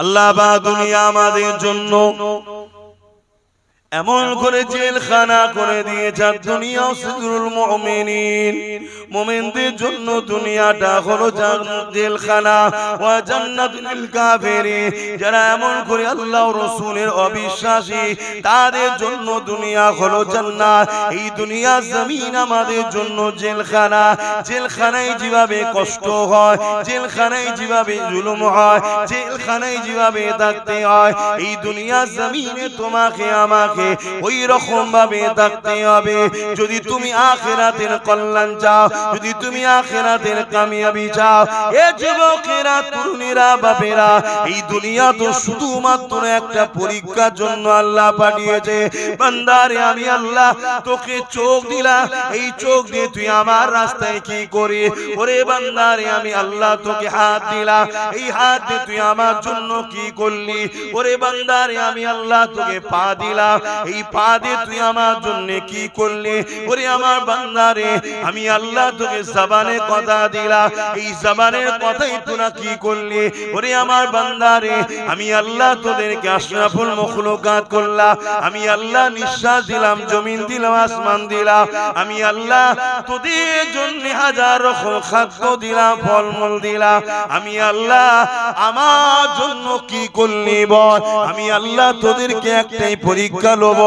আল্লাহ পাক দুনিয়া আমাদের জন্য এমন করে জেলখানা করে দিয়েছে। দুনিয়া সিজনুল মুমিনিন, মুমিনদের জন্য দুনিয়াটা হলো জেলখানা, ওয়া জান্নাতুল লিল কাফিরিন। যারা এমন করে আল্লাহ ও রাসূলের অবিশ্বাসী তাদের জন্য দুনিয়া হলো জান্নাত। এই দুনিয়া জমিন আমাদের জন্য জেলখানা। জেলখানায় যেভাবে কষ্ট হয়, জেলখানায় যেভাবে জুলুম হয়, জেলখানায় যেভাবে থাকতে হয়, এই দুনিয়া জমিনে তোমাকে আমাকে ওই রকম ভাবে থাকতে হবে। যদি তুমি আখিরাতের কল্যাণ চাও, যদি তুমি আখিরাতের কামিয়াবি চাও, এ যুবকেরা, তরুণীরা, বাপেরা, এই দুনিয়া তো শুধুমাত্র একটা পরীক্ষার জন্য আল্লাহ পাঠিয়েছে। বান্দারে, আমি আল্লাহ তোকে চোখ দিলাম, এই চোখ দিয়ে তুই আমার রাস্তায় কি করি? ওরে বান্দারে, আমি আল্লাহ তোকে হাত দিলাম, এই হাত দিয়ে তুই আমার জন্য কি করলি? ওরে বান্দারে, আমি আল্লাহ তোকে পা দিলাম, এই পা দিয়ে তুই আমার জন্য কি করলি? ওরে আমার বান্দারে, আমি আল্লাহ তোকে জবানে কথা দিলাম, এই জবানের কথাই তোরা কি করলি? ওরে আমার বান্দারে, আমি আল্লাহ তোদেরকে আশরাফুল মখলুকাত করলাম, আমি আল্লাহ নিঃশ্বাস দিলাম, জমিন দিলাম, আসমান দিলাম, আমি আল্লাহ তোদের জন্য হাজার রকম খাদ্য দিলাম, ফলমূল দিলাম, আমি আল্লাহ আমার জন্য কি করলি বল? আমি আল্লাহ তোদেরকে একটাই পরীক্ষা লব।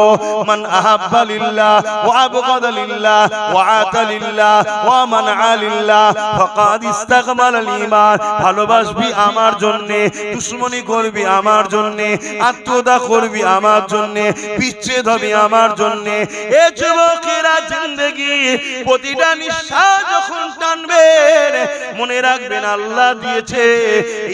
মান আহাব্বা লিল্লাহ ওয়া আবগাদা লিল্লাহ ওয়া আতা লিল্লাহ ওয়া মানআ লিল্লাহ ফাকাদ ইস্তাকমালাল ঈমান। ভালোবাসবি আমার জন্য, দুশমনি করবি আমার জন্য, আত্মদা করবি আমার জন্য, বিচ্ছেদ হবে আমার জন্য। এ যুবকেরা, জিন্দেগি প্রতিটা নিঃশ্বাস যখন টানবেন, মনে রাখবেন আল্লাহ দিয়েছে,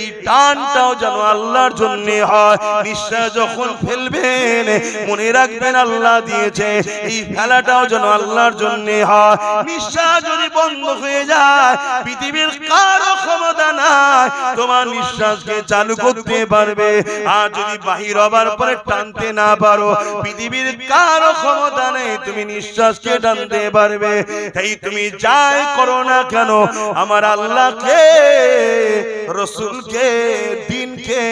এই টানটাও যেন আল্লাহর জন্য হয়। নিঃশ্বাস যখন ফেলবেন, মনে রাখবেন আল্লাহ দিয়েছে, এই ফেলাটাও যেন আল্লাহর জন্য হয়। নিঃশ্বাস যদি বন্ধ হয়ে যায়, পৃথিবীর কারো ক্ষমতা নাই তোমার নিঃশ্বাসকে চালু করতে পারবে। আর যদি বাহির হবার পরে টানতে না পারো, পৃথিবীর কারো ক্ষমতা নেই তুমি নিঃশ্বাসকে টানতে পারবে। তাই তুমি যাই করো না কেন, আমার আল্লাহকে, রাসূলকে, দিনকে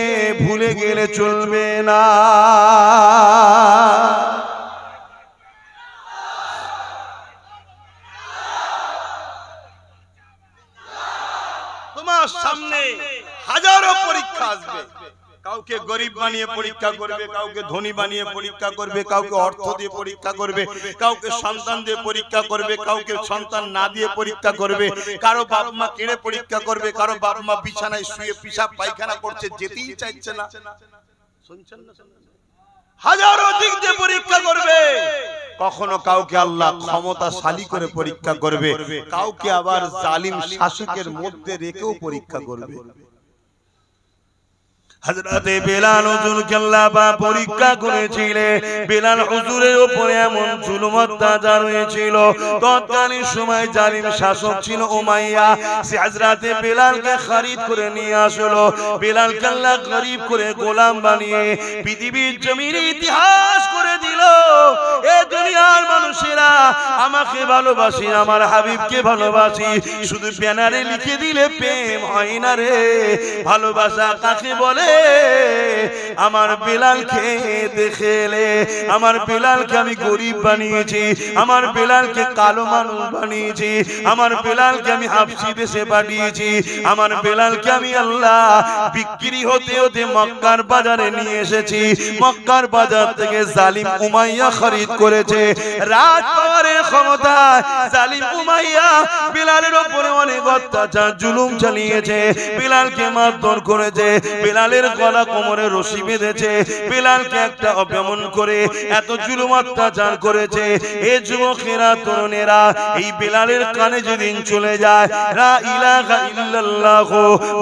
ভুলে গেলে চলবে না। তোমার সামনে হাজারো পরীক্ষা আসবে। কাউকে গরিব বানিয়ে পরীক্ষা করবে, কাউকে ধনী বানিয়ে পরীক্ষা করবে, কাউকে অর্থ দিয়ে পরীক্ষা করবে, কাউকে সন্তান দিয়ে পরীক্ষা করবে, কাউকে সন্তান না দিয়ে পরীক্ষা করবে, কারো বাপ মা কেড়ে পরীক্ষা করবে, কারো বাপ মা বিছানায় শুয়ে পিশাব পায়খানা করছে, যেতেই চাইছে না। শুনছেন না? হাজারো দিক দিয়ে পরীক্ষা করবে। কখনো কাউকে আল্লাহ ক্ষমতাশালী করে পরীক্ষা করবে, কাউকে আবার জালিম শাসকের মধ্যে রেখেও পরীক্ষা করবে। হযরতে বেলাল হুজুরকে আল্লাহ পাক পরীক্ষা করেছিলেন। বেলাল হুজুরের উপরে এমন জুলুম অত্যাচার হয়েছিল, তৎকালীন সময় জালিম শাসক ছিল উমাইয়া। সে হযরতে বেলালকে খরিদ করে নিয়ে আসলো। বেলালকে আল্লাহ গরিব করে গোলাম বানিয়ে পৃথিবীর জমিনে ইতিহাস করে দিল। এ দুনিয়ার মানুষেরা, আমাকে ভালোবাসি, আমার হাবিবকে ভালোবাসি, শুধু ব্যানারে লিখে দিলে প্রেম হয় না রে। ভালোবাসা কাকে বলে? আমার বেলালকে দেখেলে, আমার বেলালকে আমি গরিব বানিয়েছি, আমার বেলালকে কালো মানুষ বানিয়েছি, আমার বেলালকে আমি হাবশি দেশে পাঠিয়েছি, আমার বেলালকে আমি আল্লাহ বিক্রি হতে হতে মক্কার বাজারে নিয়ে এসেছি। মক্কার বাজার থেকে জালিম উমাইয়া খরিদ করেছে। রাত পাওয়ারের ক্ষমতায় জালিম উমাইয়া বেলালের উপরে অনেক অত্যাচার জুলুম চালিয়েছে, বেলালকে মারধর করেছে, বেলালের গলা কোমরে রশি বেঁধেছে, বেলালকে একটা অপমান করে এত জুলুম অত্যাচার করেছে। এ যুবকেরা, তরুণেরা, এই বেলালের কানে যেদিন চলে যায় লা ইলাহা ইল্লাল্লাহ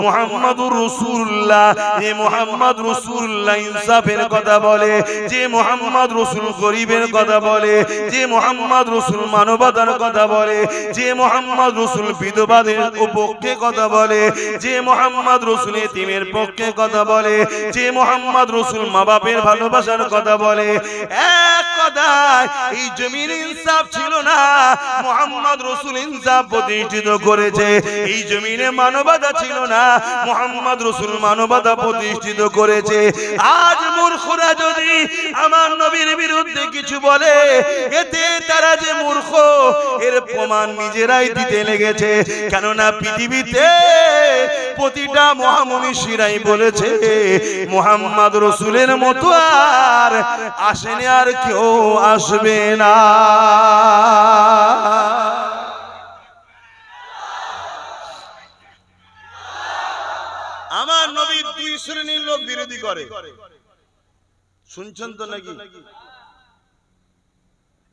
মুহাম্মাদুর রাসূলুল্লাহ, যে মুহাম্মদ রাসূলুল্লাহ ইনসাফের কথা বলে, যে মুহাম্মদ রাসূল গরিবের কথা বলে, যে মুহাম্মদ রাসূল মানবতার কথা বলে, যে মুহাম্মদ রাসূল বিধবাদের পক্ষে কথা বলে, যে মুহাম্মদ রাসূল এতিমের পক্ষে কথা বলে, যে মুহাম্মদ রাসূল মা বাপের ভালোবাসার কথা বলে, এক কথায় এই জমিনে ইনসাফ ছিল না, মুহাম্মদ রাসূল ইনসাফ প্রতিষ্ঠিত করেছে। এই জমিনে মানবতা ছিল না, মুহাম্মদ রাসূল মানবতা প্রতিষ্ঠিত করেছে। আজ মূর্খরা যদি আমার নবীর বিরুদ্ধে কিছু বলে, এতে তারা যে মূর্খ এর প্রমাণ নিজেরাই দিতে লেগেছে। কেননা পৃথিবীতে প্রতিটা মহামনীষীরাই বলেছে মুহাম্মদ রাসূলের মতো আর আসেনি, আর কেউ আসবে না। আমার নবী দুই শ্রেণীর লোক বিরোধী করে, শুনছেন তো নাকি?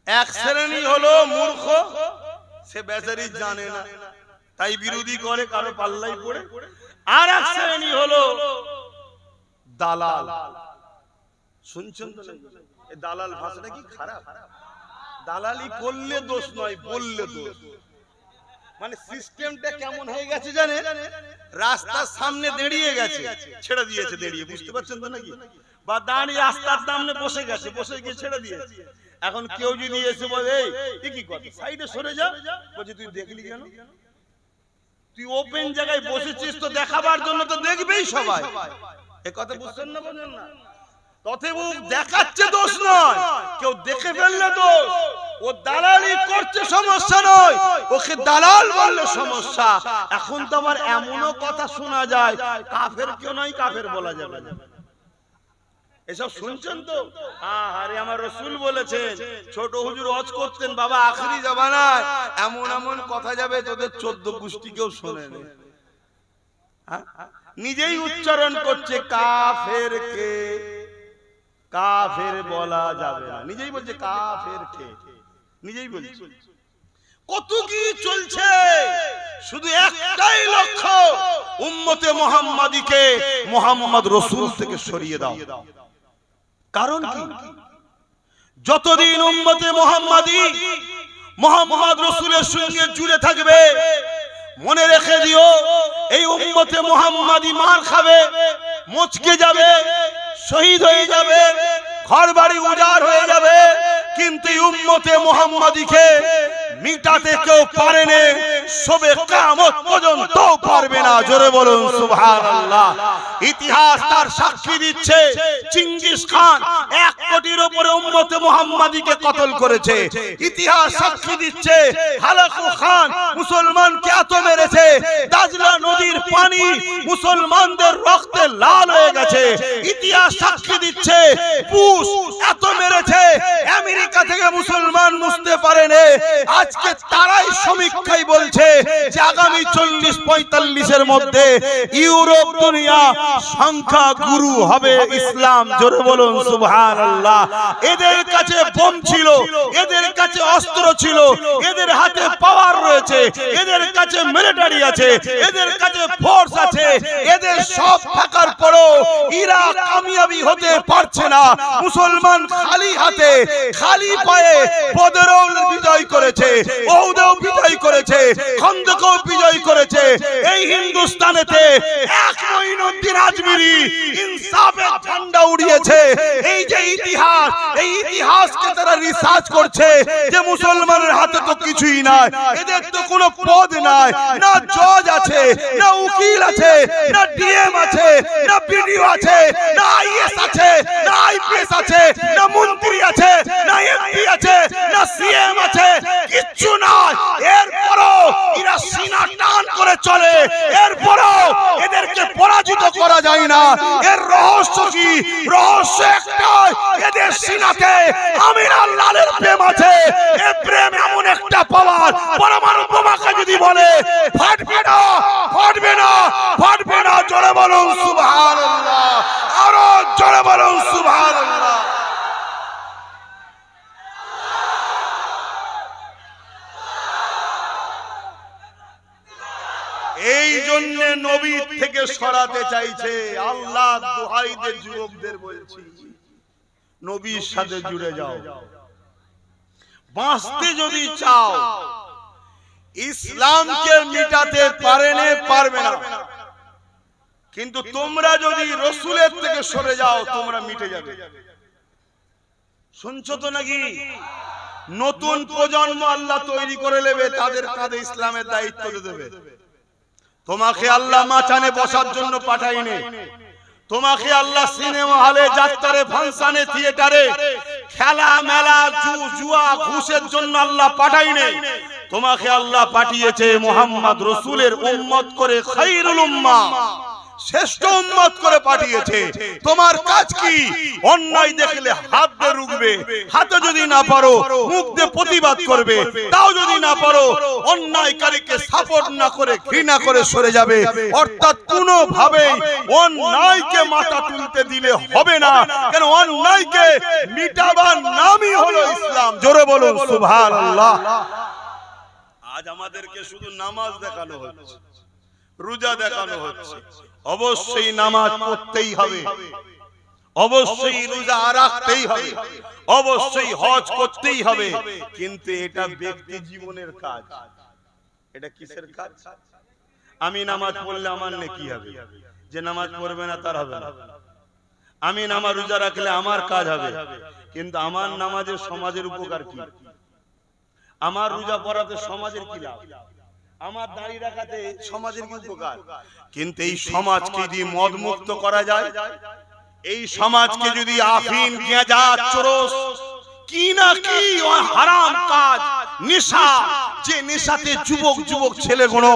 এক শ্রেণী হলো মূর্খ, সে বেচারি জানে না তাই বিরোধী করে, কারো পাল্লাই পড়ে। আর এক শ্রেণী হলো দালাল, শুনছেন তো নাকি? এই দালাল ভাষাটা কি খারাপ? দালালি করলে দোষ নয়, বললে দোষ। মানে সিস্টেমটা কেমন হয়ে গেছে জানে, রাস্তার সামনে দাঁড়িয়ে গেছে, ছেড়ে দিয়েছে দাঁড়িয়ে, বুঝতে পারছেন তো নাকি? বা দাঁড়িয়ে রাস্তার সামনে বসে গেছে, বসে গিয়ে ছেড়ে দিয়েছে। এখন কেউ যদি এসে বলে এই কি কথা, সাইডে সরে যা, বলছে তুই দেখলি কেন? তুই ওপেন জায়গায় বসেছিস তো দেখাবার জন্য, তো দেখবেই সবাই। এ কথা বুঝছেন না, বোঝেন না? তথেবু দেখাচ্ছে দোষ নয়, কেউ দেখে ফেললে দোষ। ও দালালি করছে সমস্যা নয়, ওকে দালাল বললে সমস্যা। এখন তো আমার এমনও কথা শোনা যায়, কাফের কেউ নয়, কাফের বলা যাবে না। এসব শুনছেন তো? আরে আমার রাসূল বলেছেন, ছোট হুজুর ওয়াজ করতেন, বাবা আখেরি জামানায় এমন এমন কথা যাবে তোদের 14 গোষ্ঠী কেউ শোনে না। নিজেই উচ্চারণ করছে কাফের কে, কাফের বলা যাবে না, নিজেই বলছে কাফের কে, নিজেই বলছে। কত কি চলছে, শুধু একটাই লক্ষ্য, উম্মতে মুহাম্মাদীকে মুহাম্মদ রাসূল থেকে সরিয়ে দাও। কারণ কি? যতদিন উম্মতে মুহাম্মাদী মুহাম্মদ রাসূলের সঙ্গে জুড়ে থাকবে, মনে রেখে দিও এই উম্মতে মুহাম্মাদী মার খাবে, মচকে যাবে, শহীদ হয়ে যাবে, ঘর বাড়ি উজাড় হয়ে যাবে, কিন্তু এই উম্মতে মুহাম্মাদীকে মিটাতে কেউ পারে না, সবে কিয়ামত পর্যন্ত পারবে না। জোরে বলুন সুবহানাল্লাহ। ইতিহাস তার সাক্ষী দিচ্ছে, চেঙ্গিস খান 1 কোটির উপরে উম্মতে মুহাম্মাদীকে কতল করেছে। ইতিহাস সাক্ষী দিচ্ছে, হালাকু খান মুসলমানকে এত মেরেছে, দাজলা নদীর পানি মুসলমানদের রক্তে লাল হয়ে গেছে। ইতিহাস সাক্ষী দিচ্ছে, বুশ এত মেরেছে, আমেরিকা থেকে মুসলমান মুছতে পারেনি। আজকে তারাই সমীক্ষায় বলছে যে আগামী 40-45 এর মধ্যে ইউরোপ দুনিয়া সংখ্যা গুরু হবে ইসলাম। জোরে বলুন সুবহানাল্লাহ। এদের কাছে বোম ছিল, এদের কাছে অস্ত্র ছিল, এদের হাতে পাওয়ার রয়েছে, এদের কাছে মিলিটারি আছে, এদের কাছে ফোর্স আছে, এদের সব থাকার পরও এরা কামিয়াবি হতে পারছে না। মুসলমান খালি হাতে খালি পায়ে বদরও বিজয় করেছে, ওহুদেও বিজয় করেছে, খন্দকও বিজয় করেছে। এই হিন্দুস্তানেতে এক মঈনুদ্দিন আজমিরি ইনসাফের ঝান্ডা উড়িয়েছে। এই যে ইতিহাস, এই ইতিহাসকে তারা রিসার্চ করছে যে মুসলমানের হাতে তো কিছুই নাই, এদের তো কোনো পদ নাই, না জজ আছে, না উকিল আছে, না ডিএম আছে, না বিডিও আছে, না আইএস আছে, না আইপিএস আছে, না মন্ত্রী আছে, না এমপি আছে, না সিএম আছে, কিচ্ছু নাই। এরপরও এরা সিনা টান করে চলে, এরপরও এদেরকে পরাজিত করা যায় না। এর রহস্য কি? রহস্য একটাই, এদের সিনাতে আমিনার লালের প্রেম আছে। এই প্রেম এমন একটা পাওয়ার, পরমাণু বোমাকে যদি বলে ফাটবে না, ফাটবে না, ফাটবে না। জোরে বলুন সুবহানাল্লাহ, আরো জোরে বলুন সুবহানাল্লাহ। এই জন্য নবী থেকে সরাতে চাইছে। আল্লাহ দোহাই দে যুবকদের বলছি, নবীর সাথে জুড়ে যাও। বাঁচতে যদি চাও, ইসলামকে মিটাতে পারবে না। কিন্তু তোমরা যদি রসুলের থেকে সরে যাও তোমরা মিটে যাবে। শুনছো তো নাকি? নতুন প্রজন্ম আল্লাহ তৈরি করে নেবে, তাদের কাঁধে ইসলামের দায়িত্ব দেবে। তোমাকে আল্লাহ মাচানে বসার জন্য পাঠায়নি, তোমাকে আল্লাহ সিনেমা হলে, যাত্রারে, ফাংশনে, থিয়েটারে খেলা মেলা জুয়া ঘুষের জন্য আল্লাহ পাঠায়নি। তোমাকে আল্লাহ পাঠিয়েছে মুহাম্মদ রাসূলের উম্মত করে, খায়রুল উম্মাহ, শ্রেষ্ঠ উম্মত করে পাঠিয়েছে। তোমার কাজ কি? অন্যায় দেখলে হাত দিয়ে রুখবে, হাতে যদি না পারো মুখ দিয়ে প্রতিবাদ করবে, তাও যদি না পারো অন্যায়কারীকে সাপোর্ট না করে ঘৃণা করে সরে যাবে। অর্থাৎ কোনো ভাবে অন্যায়কে মাথা তুলতে দিলে হবে না, কারণ অন্যায়কে মিটাবার নামই হলো ইসলাম। জোরে বলুন সুবহানাল্লাহ। আজ আমাদেরকে শুধু নামাজ দেখানো হচ্ছে, রোজা দেখানো হচ্ছে। অবশ্যই নামাজ পড়তেই হবে, অবশ্যই রোজা রাখতেই হবে, অবশ্যই হজ করতেই হবে, কিন্তু এটা ব্যক্তি জীবনের কাজ। এটা কিসের কাজ? আমি নামাজ পড়লে আমার নেকি হবে, যে নামাজ পড়বে না তার হবে না। আমি নামাজ রোজা রাখলে আমার কাজ হবে, কিন্তু আমার নামাজের সমাজের উপকার কি? আমার রোজা পড়াতে সমাজের কি লাভ? আমার দাড়ি রাখাতে সমাজের কি উপকার? কিন্তু এই সমাজকে যদি মদ মুক্ত করা যায়, এই সমাজকে যদি আফিন, গাঁজা, চরস, কি না কি হারাম কাজ, নেশা, যে নেশাতে যুবক ছেলেগুলো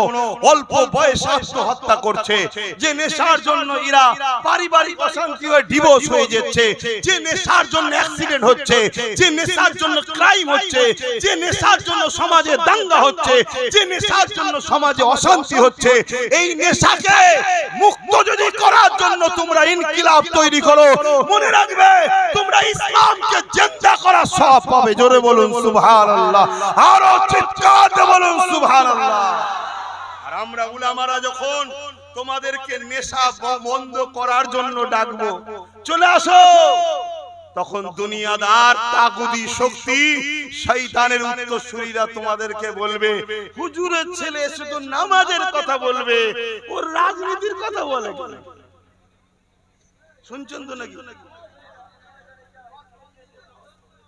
অল্প বয়সে আত্মহত্যা করছে, যে নেশার জন্য এরা পারিবারিক অশান্তি হয়ে ডিভোর্স হয়ে যাচ্ছে, যে নেশার জন্য অ্যাক্সিডেন্ট হচ্ছে, যে নেশার জন্য ক্রাইম হচ্ছে, যে নেশার জন্য সমাজে দাঙ্গা হচ্ছে, যে নেশার জন্য সমাজে অশান্তি হচ্ছে, এই নেশাকে মুক্ত যদি করার জন্য তোমরা ইনকিলাব তৈরি করো, মনে রাখবে তোমরা ইসলামকে জিন্দা করার সওয়াব পাবে। জোরে বলুন সুবহানাল্লাহ, আরো চিৎকার বলুন সুবহানাল্লাহ। আর আমরা উলামারা যখন তোমাদেরকে নেশা বন্ধ করার জন্য ডাকবো, চলে আসো, তখন দুনিয়াদার তাগুদি শক্তি শয়তানের উত্তরসূরিরা তোমাদেরকে বলবে, হুজুরের ছেলে এসে তো নামাজের কথা বলবে, ওর রাজনীতির কথা বলে। শুনছেন তো নাকি?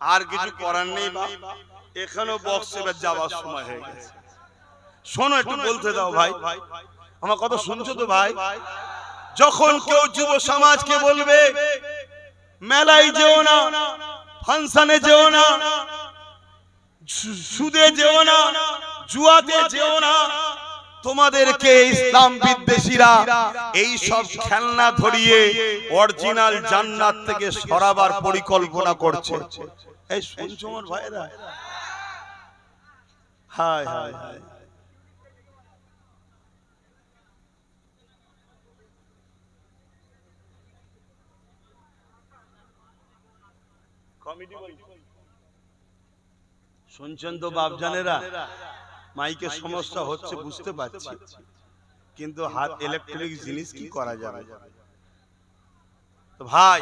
আর কিছু করার নেই, এখানেও বক্সে যাওয়ার সময় হয়ে গেছে। শোনো, একটু বলতে দাও ভাই, আমার কথা শুনছো তো ভাই? যখন কেউ যুব সমাজকে বলবে মেলায় যেও না, ফাংশনে যেও না, সুদে যেও না, জুয়াতে যেও না, তোমাদেরকে ইসলাম বিদ্বেষীরা এই সব খেলনা ধরিয়ে অরিজিনাল জান্নাত থেকে সরাবার পরিকল্পনা করছে। এই শুনছো আমার ভাইরা? হায় হায় হায়, শুনছেন তো বাপজানেরা? মাইকের সমস্যা হচ্ছে বুঝতে পারছি, কিন্তু হাত ইলেকট্রিক জিনিস কি করা যাবে? তো ভাই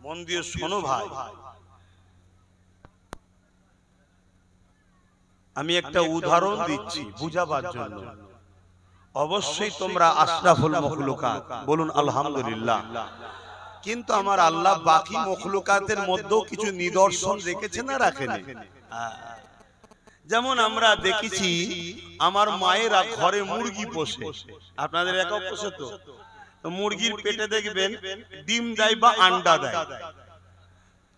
মন দিয়ে শোনো ভাই, আমি একটা উদাহরণ দিচ্ছি বুঝাবার জন্য। অবশ্যই তোমরা আশরাফুল মখলুকাত, বলুন আলহামদুলিল্লাহ। কিন্তু আমার আল্লাহ বাকি মখলুকাতের মধ্যেও কিছু নিদর্শন রেখেছে না রাখেনি? যেমন আমরা দেখেছি আমার মায়েরা ঘরে মুরগি পোষে, আপনাদের একাও পোষে তো? মুরগির পেটে দেখবেন ডিম দেয় বা আন্ডা দেয়।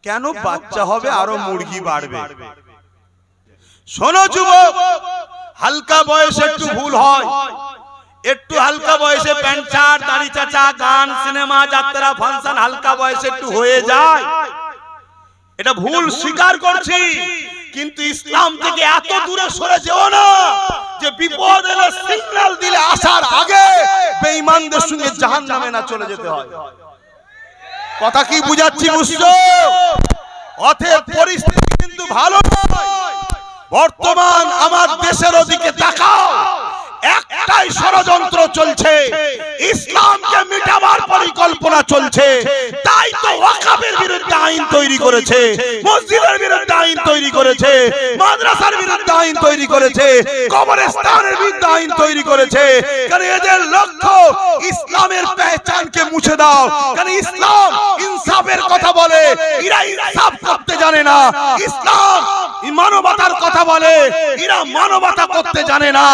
কেন? বাচ্চা হবে, আরো মুরগি বাড়বে। শোনো যুবক, হালকা বয়সে একটু ভুল হয়, একটু হালকা বয়সে প্যান্ট শার্ট, দাড়ি চাচা, গান, সিনেমা, যাত্রা, ফাংশন হালকা বয়সে একটু হয়ে যায়, এটা ভুল স্বীকার করছি। কিন্তু ইসলাম থেকে এত দূরে সরে যেও না যে বিপদ এলে সিগন্যাল দিলে আসার আগে বেঈমানদের সঙ্গে জাহান্নামে না চলে যেতে হয়। কথা কি বুঝাচ্ছি? বুঝছো? অতএব পরিস্থিতি কিন্তু ভালো নয়। বর্তমান আমার দেশের ওদিকে তাকাও, একটাই ষড়যন্ত্র চলছে, ইসলামকে মিটাবার পরিকল্পনা চলছে। তাই তো ওয়াকফের বিরুদ্ধে আইন তৈরি করেছে, মসজিদের বিরুদ্ধে আইন তৈরি করেছে, মাদ্রাসার বিরুদ্ধে আইন তৈরি করেছে, কবরস্থানের বিরুদ্ধে আইন তৈরি করেছে। কারণ এদের লক্ষ্য ইসলামের পেহচানকে মুছে দাও। কারণ ইসলাম ইনসাফের কথা বলে, এরা ইনসাফ করতে জানে না। ইসলাম মানবতার কথা বলে, এরা মানবতা করতে জানে না।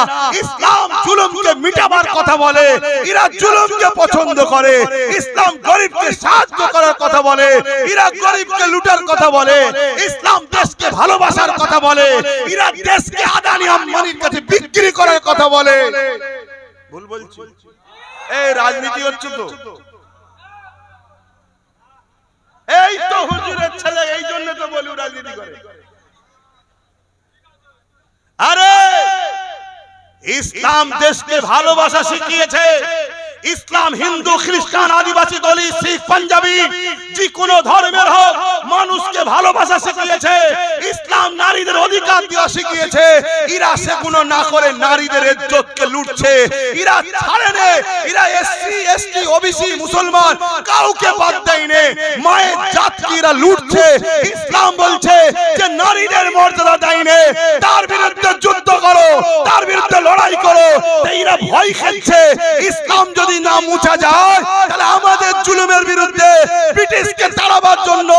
ইসলাম জুলুমকে মিটাবার কথা বলে, এরা জুলুমকে পছন্দ করে। ইসলাম গরিবকে সাহায্য করার কথা বলে, এরা গরিবকে লুটার কথা বলে। ইসলাম দেশকে ভালোবাসার কথা বলে, এরা দেশকে আদানি আম্বানির কাছে বিক্রি করার কথা বলে। ভুল বলছি? এই রাজনীতি হচ্ছে তো, এই তো হুজুরের ছেলে, এই জন্য তো বলি রাজনীতি করে। আরে ইসলাম দেশকে ভালোবাসা শিখিয়েছে। ইসলাম হিন্দু, খ্রিস্টান, আদিবাসী, দলিত, শিখ, পাঞ্জাবি, যে কোনো ধর্মের হোক মানুষকে ভালোবাসা শিখিয়েছে। ইসলাম নারীদের অধিকার দেওয়া শিখিয়েছে। এরা সেগুলো না করে নারীদের ইজ্জতকে লুটছে। এরা ছাড়ে না, এরা এসসি, এসটি, ওবিসি, মুসলমান কাউকে বাদ দেয়নি। মায়ের জাতকে এরা লুটছে। ইসলাম বলছে যে নারীদের মর্যাদা দেয়নি, তার বিরুদ্ধে যুদ্ধ করো, তার বিরুদ্ধে লড়াই করো। এরা ভয় খাচ্ছে। ইসলাম যদি না মুছা যায় তাহলে আমাদের জুলুমের বিরুদ্ধে, ব্রিটিশকে তাড়াবার জন্য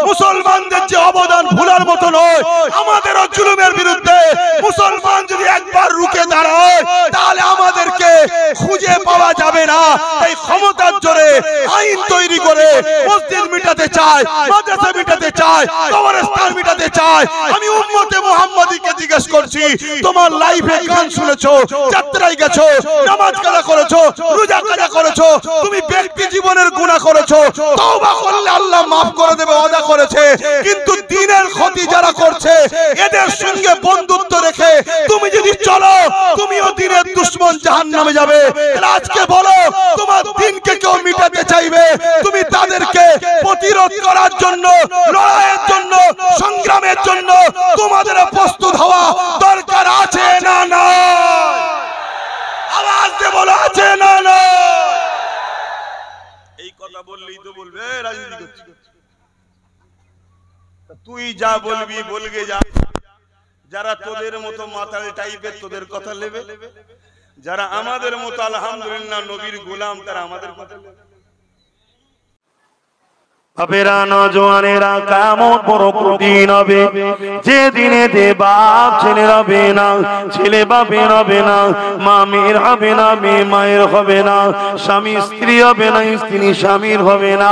মুসলমানদের যে অবদান ভুলার মতো নয়, আমাদেরও জুলুমের বিরুদ্ধে মুসলমান যদি একবার রুখে দাঁড়ায় তাহলে আমাদেরকে খুঁজে পাওয়া যাবে না। তাই ক্ষমতার জোরে আইন তৈরি করে মসজিদ মিটাতে চায়, মাদ্রাসা মিটাতে চায়, কবরস্থান মিটাতে চায়। আমি উম্মতে মুহাম্মাদিকে জিজ্ঞেস করছি, তোমার লাইফে গান শুনেছো, যাত্রায় গেছো, নামাজ কাজা করেছো, রোজা কাজা করেছো, তুমি ব্যক্তি জীবনের গুনাহ করেছো, তওবা করলে আল্লাহ maaf করে দেবে, ওয়াদা করেছে। কিন্তু দ্বীনের ক্ষতি যারা করছে এদের সঙ্গে বন্ধুত্ব রেখে তুমি যদি চলো, তুমিও দ্বীনের দুশমন জাহান্নামে যাবে। আজকে বলো, তোমার দ্বীনকে কেউ মিটাতে চাইবে, তুমি তাদেরকে প্রতিরোধ করার জন্য, লড়াইয়ের জন্য, সংগ্রামের জন্য তোমাদের প্রস্তুত হওয়া দরকার আছে না? না, আওয়াজ দিয়ে বলো, আছে না? না, এই কথা বললেই তো বলবে রাজনীতি করছিস। তুই যা বলবি বলগে যা। যারা তোদের মতো মাতাল টাইপের তোদের কথা নেবে, যারা আমাদের মতো আলহামদুলিল্লাহ নবীর গোলাম তারা আমাদের কথা নেবে। বাপেরা, নজওয়ানেরা, কেমন বড় কঠিন হবে যে দিনে দে বাপ ছেলে হবে না, ছেলে বাপের হবে না, মা মেয়ের হবে না, মেয়ে মায়ের হবে না, স্বামী স্ত্রী হবে না, স্ত্রী স্বামীর হবে না।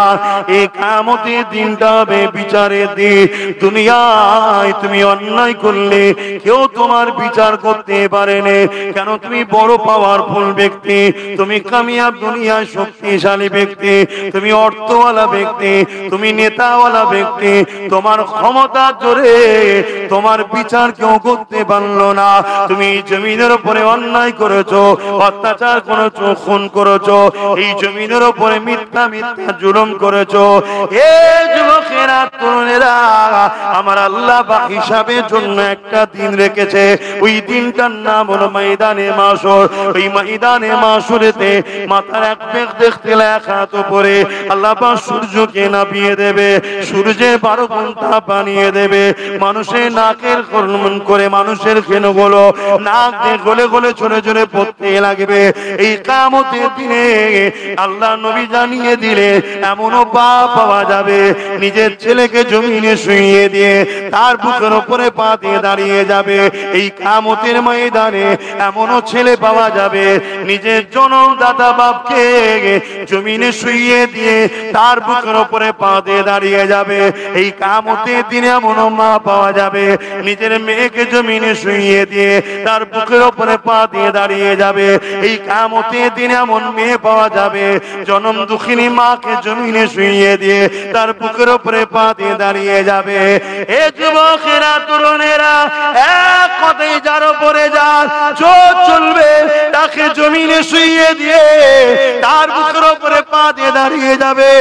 এই কিয়ামতের দিনটা হবে বিচারের দিন। দুনিয়ায় তুমি অন্যায় করলে কেউ তোমার বিচার করতে পারে না। কেন? তুমি বড় পাওয়ারফুল ব্যক্তি, তুমি কামিয়াব দুনিয়ায় শক্তিশালী ব্যক্তি, তুমি অর্থওয়ালা ব্যক্তি, তুমি নেতাওয়ালা ব্যক্তি। তোমার ক্ষমতার জোরে তোমার বিচার কেউ করতে পারলো না। তুমি জমিনের উপরে অন্যায় করেছো, অত্যাচার করেছো, খুন করেছো, এই জমিনের উপরে মিথ্যা মিথ্যা জুলুম করেছো। এ যুবকেরা, তরুণেরা, আমার আল্লাহ বা হিসাবের জন্য একটা দিন রেখেছে। ওই দিনটার নাম হলো ময়দানে মাশর। ওই ময়দানে মাশরেতে মাথার এক পেখ দেখতে লেখা তো পরে আল্লাহ পাক সূর্যকে নামিয়ে দেবে, সূর্যের 12 ঘন্টা বানিয়ে দেবে। মানুষের নাকের কর্মন করে মানুষের খেনগুলো নাক দিয়ে গলে গলে চলে চলে পড়তে লাগবে। এই কিয়ামতের দিনে আল্লাহ নবী জানিয়ে দিলে এমনও বাপ পাওয়া যাবে নিজের ছেলেকে জমিনে শুইয়ে দিয়ে তার বুকের উপরে পা দিয়ে দাঁড়িয়ে যাবে। এই কিয়ামতের ময়দানে এমনও ছেলে পাওয়া যাবে নিজের জন্মদাতা বাপকে জমিনে শুইয়ে দিয়ে তার বুকের উপরে পা দিয়ে দাঁড়িয়ে যাবে। এই কিয়ামতের দিনে এমনও মা পাওয়া যাবে নিজের মেয়েকে জমিনে শুইয়ে দিয়ে তার বুকের উপরে পা দিয়ে দাঁড়িয়ে যাবে। এই কিয়ামতের দিনে এমন মেয়ে পাওয়া যাবে জনম দুঃখিনী মাকে জমিনে শুইয়ে দিয়ে তার বুকের উপরে পা দিয়ে দাঁড়িয়ে যাবে। এ যুবকেরা, তরুণেরা, এক কথাই যার উপরে যার চোখ চলবে তাকে জমিনে শুইয়ে দিয়ে তার বুকের উপরে পা দিয়ে দাঁড়িয়ে যাবে।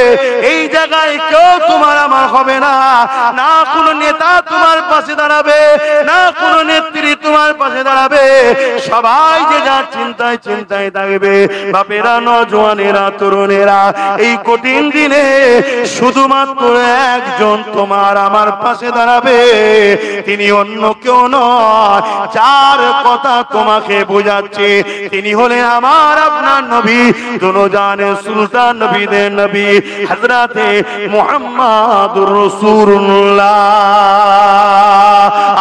এই জায়গায় কেউ তোমার আমার হবে হবে না, না কোনো নেতা তোমার পাশে দাঁড়াবে, না কোনো নেত্রী তোমার পাশে দাঁড়াবে, সবাই যে যার চিন্তায় চিন্তায় থাকবে। বাপেরা, নওজোয়ানেরা, তরুণেরা, এই কঠিন দিনে শুধুমাত্র একজন তোমার আমার পাশে দাঁড়াবে, তিনি অন্য কেউ নয়, যার কথা তোমাকে বোঝাচ্ছে তিনি হলেন আমার আপনার নবী, দুনিয়ার সুলতান নবীদের নবী হযরতে মুহাম্মাদুর রাসূলুল্লাহ।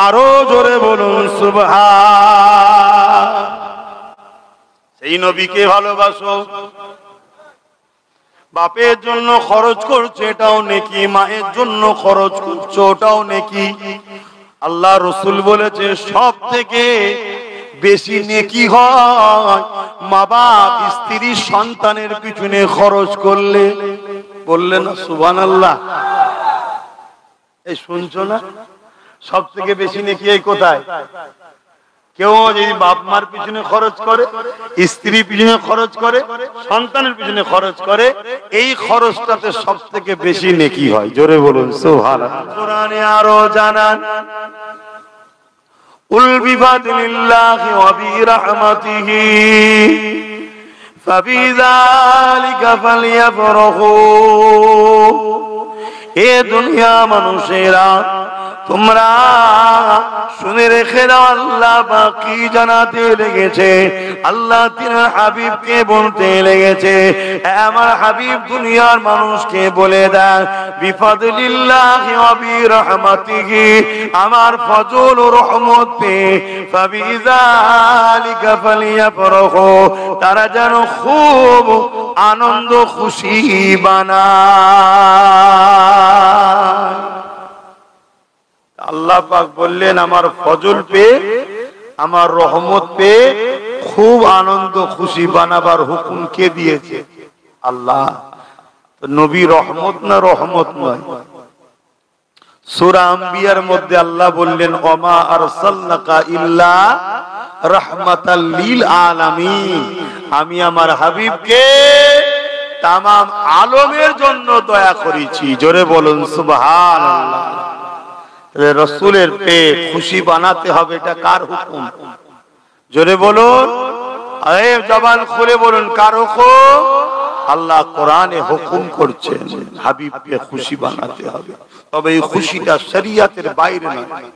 আরো জোরে বলুন সুবহান। সেই নবীকে ভালোবাসো। বাপের জন্য খরচ করছে এটাও নেকি, মায়ের জন্য খরচ করছো ওটাও নেকি। আল্লাহ রাসূল বলেছে সব থেকে বেশি নেকি হয় মা বাপ স্ত্রী সন্তানের পিছনে খরচ করলে। বললেন না সুবহানাল্লাহ? এই শুনছো না? সব থেকে বেশি নেকি এই কোথায়? কেউ যদি বাপ মার পিছনে খরচ করে, স্ত্রী পিছনে খরচ করে, সন্তানের পিছনে খরচ করে, এই খরচটাতে সব থেকে বেশি নেকি হয়। জোরে বলুন সুবহানাল্লাহ। কোরআনে আরো জানান, উল বিফাদিলিল্লাহি ওয়া বিরাহমাতিহি ফাবিযালিকা ফালইফরাহু। এ দুনিয়া মানুষেরা, তোমরা শুনে রেখে দাও, আল্লাহ বাকি জানাতে লেগেছে, আল্লাহ তিন হাবিবকে বলতে লেগেছে, আমার হাবিব দুনিয়ার মানুষকে বলে দেন, বিফাদলিল্লাহি ওয়া বিরহমাতিহি, আমার ফজল ও রহমত পে ফাবিযালিকা ফালইফরাহু, তারা যেন খুব আনন্দ খুশি বানায়। আল্লাহ পাক বললেন আমার ফজল পে, আমার রহমত পে খুব আনন্দ খুশি বানাবার হুকুম কে দিয়েছে? আল্লাহ। তো নবী রহমত না রহমত নয়? সূরা আম্বিয়ার মধ্যে আল্লাহ বললেন ওমা আরসালনাকা ইল্লা রাহমাতাল লিল আলামিন, আমি আমার হাবিবকে তামাম আলমের জন্য দয়া করেছি। জোরে বলুন সুবহানাল্লাহ। রসুলের পেট খুশি বানাতে হবে, এটা কার হুকুম? জোরে বলুন, আরে জবান খুলে বলুন, কার হুকুম? আল্লাহ কোরআনে হুকুম করছেন হাবিবকে খুশি বানাতে হবে। তবে এই খুশিটা শরীয়তের বাইরে নয়।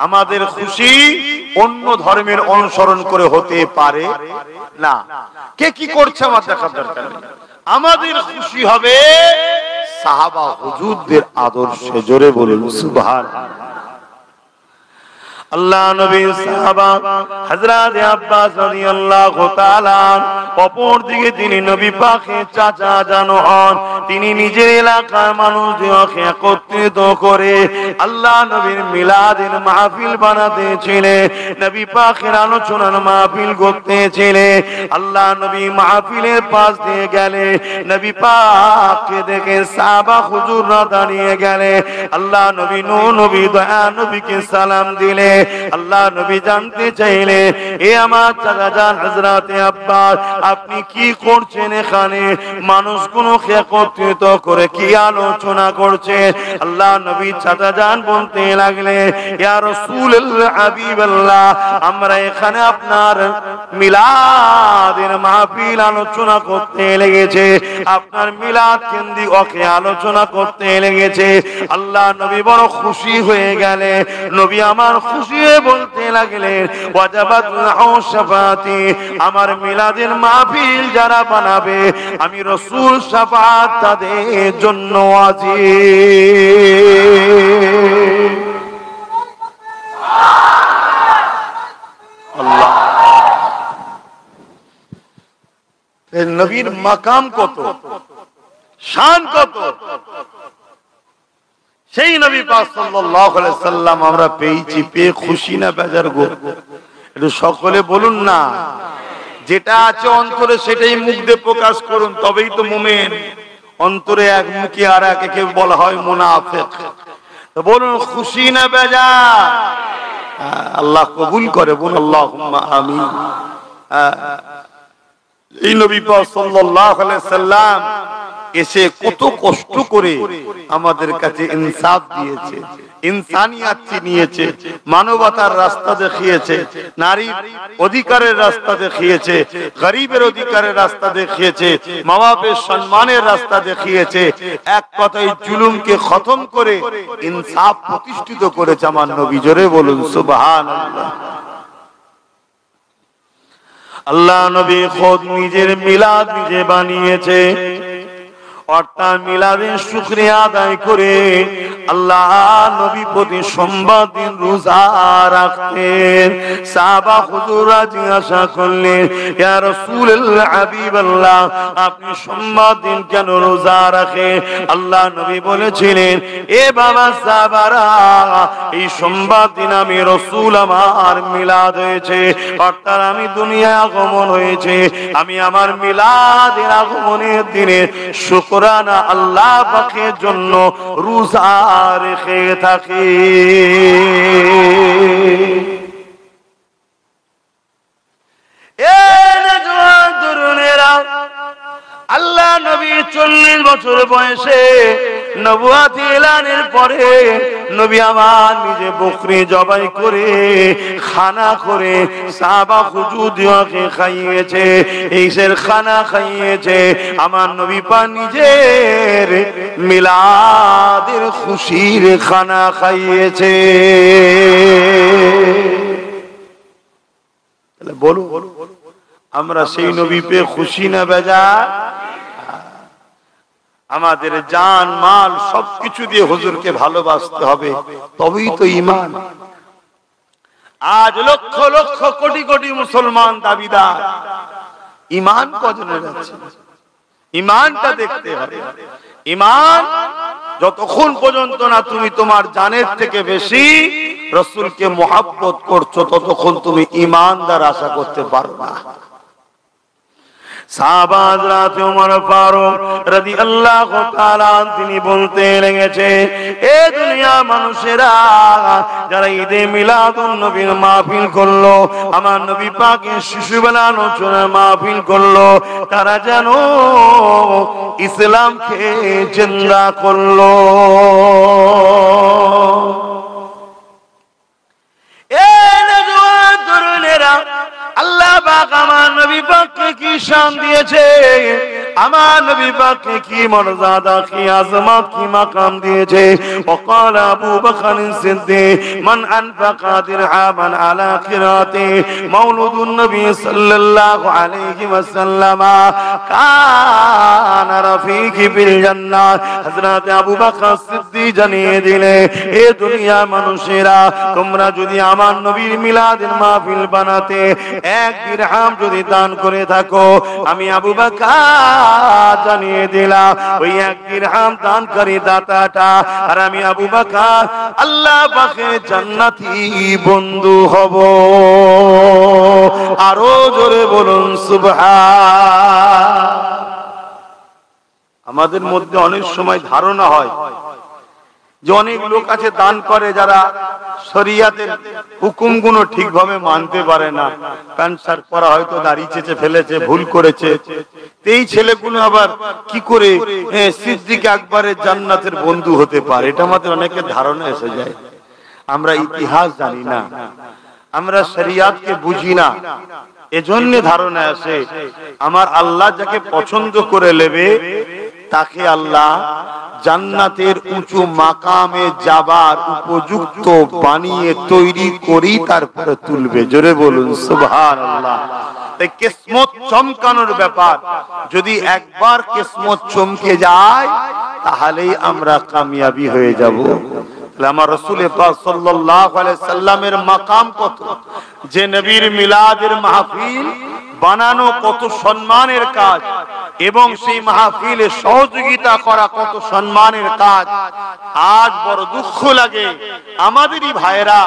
আমাদের খুশি অন্য ধর্মের অনুসরণ করে হতে পারে না। কে কি করছে আমার দেখার দরকার নেই। আমাদের খুশি হবে সাহাবা হুজুরদের আদর্শে। জোরে বলুন সুবহানাল্লাহ। আল্লাহ নবী সাহাবা হযরত আব্বাস রাদিয়াল্লাহু তাআলা, অপর দিকে তিনি নবী পাকের চাচা জানো হন, তিনি নিজের এলাকার মানুষদেরকে একত্রিত করে আল্লাহ নবীর মিলাদের মাহফিল বানাতেছিলেন, নবী পাকের আলোচনার মাহফিল করতেছিলেন। আল্লাহ নবী মাহফিলের পাশ দিয়ে গেলে নবী পাককে দেখে সাহাবা হুজুররা দাঁড়িয়ে গেলে, আল্লাহ নবী নবী দয়া নবীকে সালাম দিলে। আল্লাহ নবী জানতে চাইলে, এ আমার চাচা জান হযরত আব্বাস, আপনি কি করছেন এখানে? মানুষগুলোকে একত্রিত করে কি আলোচনা করছেন? আল্লাহ নবী চাচা জান বলতে লাগলে, ইয়া রাসূলুল্লাহ হাবিবাল্লাহ, আমরা এখানে আপনার মিলাদের মাহফিল আলোচনা করতে লেগেছে, আপনার মিলাদ কেন্দ্রিক ওকে আলোচনা করতে লেগেছে। আল্লাহ নবী বড় খুশি হয়ে গেলে, নবী আমার খুশি বলতে লাগলেন, ওয়াজাবাত লাহু শাফাআতি, আমার মিলাদের মাহফিল যারা বানাবে আমি রাসূল শাফাআত তাদের জন্য ওয়াজিব। আল্লাহ, এই নবীর মাকাম কত, শান কত, সেই নবী পাক সাল্লাল্লাহু আলাইহি সাল্লাম আমরা পেয়েছি, পেয়ে খুশি না বেজার গো? একটু সকলে বলুন না। যেটা আছে অন্তরে সেটাই মুখ দিয়ে প্রকাশ করুন, তবেই তো মুমিন। অন্তরে এক মুখে আর একে বলা হয় মুনাফিক। তো বলুন খুশি না বেজার? আল্লাহ কবুল করে, বলুন আল্লাহুম্মা আমিন। এই নবী পাক সাল্লাল্লাহু আলাইহি সাল্লাম এসে কত কষ্ট করে আমাদের কাছে ইনসাফ দিয়েছে, ইনসানিয়াত চিনিয়েছে, মানবতার রাস্তা দেখিয়েছে, নারীর অধিকারের রাস্তা দেখিয়েছে, গরিবের অধিকারের রাস্তা দেখিয়েছে, মা বাপের সম্মানের রাস্তা দেখিয়েছে। এক কথায় জুলুমকে খতম করে ইনসাফ প্রতিষ্ঠিত করেছে আমার নবী। জোরে বলুন সুবহানাল্লাহ। আল্লাহ নবী খোদ নিজের মিলাদ নিজে বানিয়েছে, অর্থাৎ মিলাদের শুকরিয়া আদায় করে আল্লাহ নবী প্রতি সোমবার দিন রোজা রাখতেন। সাহাবা হুজুররা জিজ্ঞাসা করলেন, ইয়া রাসূলুল্লাহ হাবিবাল্লাহ, আপনি সোমবার দিন কেন রোজা রাখেন? আল্লাহ নবী বলেছিলেন, এ বাবা সাহাবারা, এই সোমবার দিন আমি রাসূল আমার মিলাদ হয়েছে, অর্থাৎ আমি দুনিয়ায় আগমন হয়েছে, আমি আমার মিলাদের আগমনের দিনে শুকরানা আল্লাহ পাকের জন্য রোজা রেখে থাকি। আল্লাহ নবী 40 বছর বয়সে নবুয়ত এলানের পরে নবী আমার নিজে বকরি জবাই করে খানা করে সাহাবা হুজুরকে খাইয়েছে, এইসের খানা খাইয়েছে। আমার নবী পাক নিজের মিলাদের খুশির খানা খাইয়েছে। তাহলে বলো আমরা সেই নবী পেয়ে খুশি না বেজার? আমাদের জান মাল সবকিছু দিয়ে হুজুরকে ভালোবাসতে হবে, তবেই তো ঈমান। আজ লক্ষ লক্ষ কোটি কোটি মুসলমান দাবিদার, ঈমান কজনের আছে? ঈমানটা দেখতে হবে। ঈমান যতক্ষণ পর্যন্ত না তুমি তোমার জানের থেকে বেশি রাসূলকে মুহাব্বত করছো, ততক্ষণ তুমি ঈমানদার আশা করতে পারবে না। সাহাবা হযরত ওমর ফারুক রাদিয়াল্লাহু তাআলা তিনি বলতে লেগেছে, এ দুনিয়া মানুষেরা যারা ঈদে মিলাদুন নবীর মাহফিল করলো, আমার নবী পাকের শিশুবেলা আলোচনার মাহফিল করলো, তারা যেন ইসলামকে জিন্দা করলো। আল্লাহ পাক আমার নবী পাককে কি শান দিয়েছে, আমার নবী পাককে কি মর্যাদা, কি আজমত, কি মাকাম দিয়েছে। وقال ابو بكر الصديق من انفق درهما على قراءه مولود النبي صلى الله عليه وسلم كان رفيقي في الجنه। হযরত আবু বকর সিদ্দিক জানিয়ে দিলে, এ দুনিয়া মানুষেরা, তোমরা যদি আমার নবীর মিলাদের মাহফিল বানাতে 1 দিরহাম যদি দান করে থাকো, আমি আবু বকর জানিয়ে দিলাম ওই 1 দিরহাম দানকারী দাতাটা আর আমি আবু বকর আল্লাহ পাকের জান্নাতি বন্ধু হব। আরো জোরে বলুন সুবহান। আমাদের মধ্যে অনেক সময় ধারণা হয় যে অনেক লোক আছে দান করে যারা শরিয়াতের হুকুমগুলো ঠিকভাবে মানতে পারে না, প্যান্ট শার্ট পরা হয়তো দাড়ি চেঁচে ফেলেছে, ভুল করেছে, এই ছেলেগুলো আবার কি করে সিদ্দিক আকবরের জান্নাতের বন্ধু হতে পারে, এটা আমাদের অনেকের ধারণা এসে যায়। আমরা ইতিহাস জানি না, আমরা শরিয়াতকে বুঝি না, এজন্য ধারণা আসে আমার আল্লাহ যাকে পছন্দ করে নেবে তাকে আল্লাহ জান্নাতের উঁচু মাকামে যাবার উপযুক্ত বানিয়ে তৈরি করি তারপরে তুলবে। জোরে বলুন সুবহানাল্লাহ। তাই কিসমত চমকানোর ব্যাপার, যদি একবার কিসমত চমকে যায় তাহলেই আমরা কামিয়াবি হয়ে যাব। আমার রাসূল পাক সাল্লাল্লাহু আলাইহি সাল্লামের মাকাম কত, যে নবীর মিলাদের মাহফিল বানানো কত সম্মানের কাজ এবং সেই মাহফিলে সহযোগিতা করা কত সম্মানের কাজ। আজ বড় দুঃখ লাগে আমাদেরই ভাইয়েরা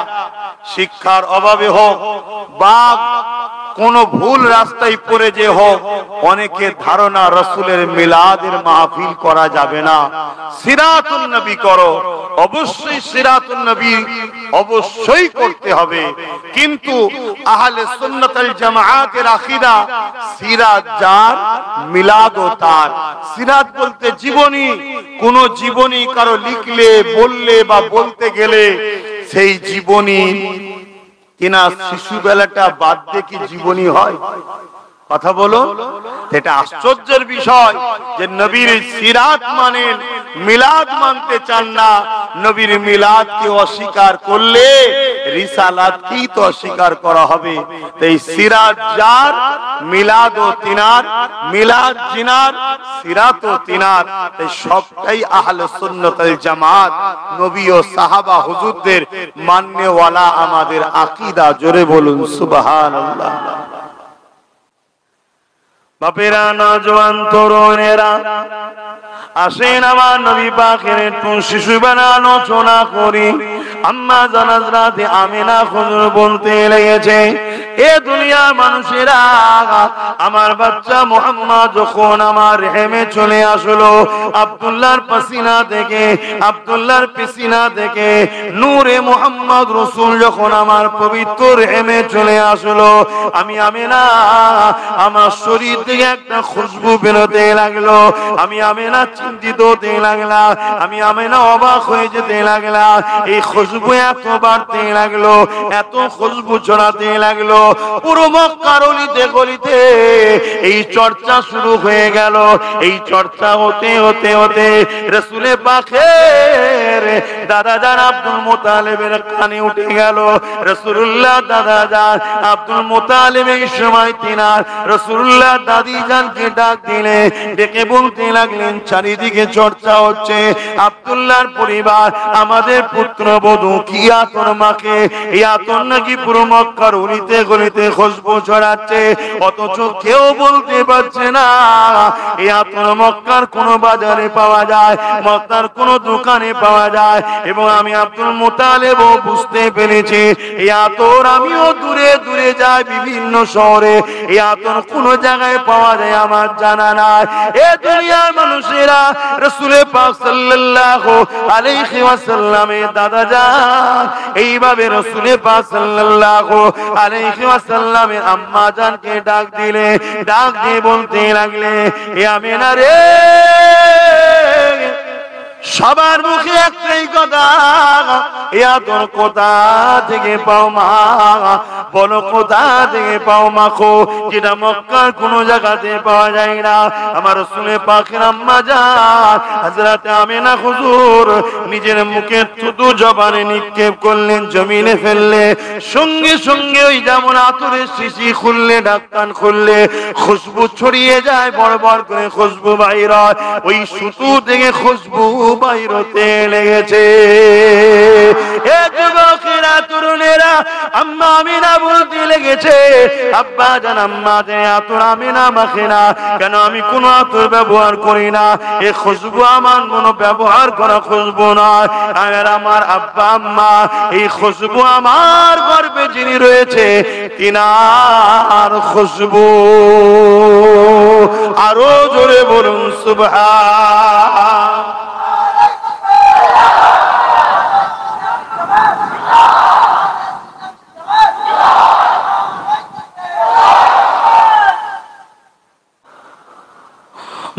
শিক্ষার অভাবে হোক বা কোন ভুল রাস্তায় পড়ে যে হোক, অনেকের ধারণা রাসূলের মিলাদের মাহফিল করা যাবে না। সিরাতুন নবী করো, অবশ্যই সিরাতুন নবী অবশ্যই করতে হবে, কিন্তু আহলে সুন্নাত ওয়াল জামাআতের আকীদা সিরাত যার, মিলাদও তার। সিরাত বলতে জীবনী, কোন জীবনী কারো লিখলে, বললে বা বলতে গেলে সেই জীবনী কিনা শিশুবেলাটা বাদ দিয়ে কি জীবনী হয়? কথা বলো। এটা আশ্চর্যের বিষয় যে নবীর সিরাত মানেন, মিলাদ মানতে চান না। নবীর মিলাদকে অস্বীকার করলে রিসালাতকেই তো অস্বীকার করা হবে। তাই সিরাত যার, মিলাদও তিনার, মিলাদ জিনার, সিরাতও তিনার। তাই সবটাই আহলে সুন্নাত ওয়াল জামাত, নবী ও সাহাবা হুজুরদের মাননেওয়ালা আমাদের আকীদা। জোরে বলুন সুবহানাল্লাহ। বাপেরা, নওজোয়ান তরুণেরা, আসেন আমার নবী পাকের একটু শিশুবেলা আলোচনা করি। আম্মা জান হযরত আমিনা হুজুর বলতে লেগেছে, এ দুনিয়ার মানুষেরা, আমার বাচ্চা মুহাম্মদ যখন আমার রেহেমে চলে আসলো, আব্দুল্লাহর পাসিনা থেকে, আব্দুল্লাহর পিসিনা থেকে নূরে মুহাম্মদ রাসূল যখন আমার পবিত্র রেহেমে চলে আসলো, আমি আমিনা, আমার শরীর থেকে একটা খুশবু বেরোতে লাগলো। আমি আমিনা চিন্তিত হতে লাগলাম, আমি আমিনা অবাক হয়ে যেতে লাগলাম। এই খুশবু এত বাড়তে লাগলো, এত খুশবু ছড়াতে লাগলো, পুরো মক্কার অলিতে গলিতে এই চর্চা শুরু হয়ে গেল। এই চর্চা হতে হতে হতে রাসূলে পাকের দাদা জান আব্দুল মুত্তালিবের কানে উঠে গেল। রাসূলুল্লাহ দাদা জান আব্দুল মুত্তালিব এই সময় তিনার রাসূলুল্লাহ দাদি জানকে ডাক দিলে, ডেকে বলতে লাগলেন, চারিদিকে চর্চা হচ্ছে, আব্দুল্লাহর পরিবার আমাদের পুত্রবধূ কি আতর মাকে, এই আতর নাকি পুরো মক্কার অলিতে গলিতে খুশবু ছড়াচ্ছে, অথচ কেউ বলতে পারছে না এই আতর মক্কার কোন বাজারে পাওয়া যায়, মক্কার কোন দোকানে পাওয়া যায়। এবং আমি আব্দুল মুত্তালিব বুঝতে পেরেছি, এই আতর আমিও দূরে দূরে যাই বিভিন্ন শহরে, এই আতর কোন জায়গায় পাওয়া যায় আমার জানা নাই। এ দুনিয়ার মানুষেরা, রাসূল পাক সাল্লাল্লাহু আলাইহি ওয়াসাল্লামের দাদা জান এইভাবে রাসূল পাক সাল্লাল্লাহু আলাইহি ওয়াসাল্লামের আম্মা জানকে ডাক দিলে, ডাক দিয়ে বলতে লাগলে, এ আমিনা রে, সবার মুখে একটাই কথা, এ আতর কোথা থেকে পাও মা, বলো কোথা থেকে পাও মা খো, যেটা মক্কার কোন জায়গাতে পাওয়া যায় না। আমার রাসূল পাকের আম্মা জান হযরত আমিনা হুজুর নিজের মুখে থুতু জবানে নিক্ষেপ করলেন, জমিনে ফেললে, সঙ্গে সঙ্গে ওই যেমন আতরের শিশি খুললে, ঢাকন খুললে, খুশবু ছড়িয়ে যায়, বড় বড় করে খুশবু বাইর হয়, ওই সুতু থেকে খুশবু বাইর হতে লেগেছে। এ যুবকেরা, তরুণেরা, আম্মা আমিনা বলতে লেগেছে, আব্বা জান আম্মা জান আতর আমিনা মাখে না কেন, আমি কোন আতর ব্যবহার করি না, এই খুশবু আমার কোনো ব্যবহার করা খুশবু নয়। আর আমার আব্বা আম্মা, এই খুশবু আমার গর্ভে যিনি রয়েছে তিনার খুশবু। আরো জোরে বলুন সুবহান।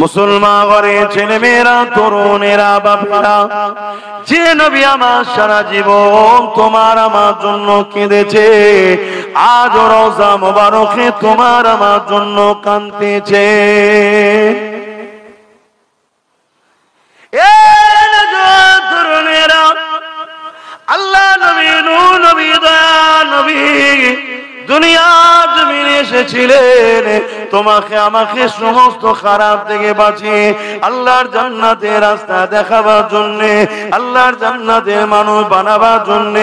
মুসলমান ঘরে ছেলে মেয়েরা, তরুণেরা, বাপেরা, যে নবী আমার সারা জীবন তোমার আমার জন্য কেঁদেছে, আজ রওজা মোবারকে তোমার আমার জন্য কাঁদতেছে। তরুণেরা, আল্লাহ নবী, নূর নবী, দয়া নবী দুনিয়ার জমিনে এসেছিলেন তোমাকে আমাকে সমস্ত খারাপ থেকে বাঁচিয়ে আল্লাহর জান্নাতের রাস্তা দেখাবার জন্য, আল্লাহর জান্নাতের মানুষ বানাবার জন্য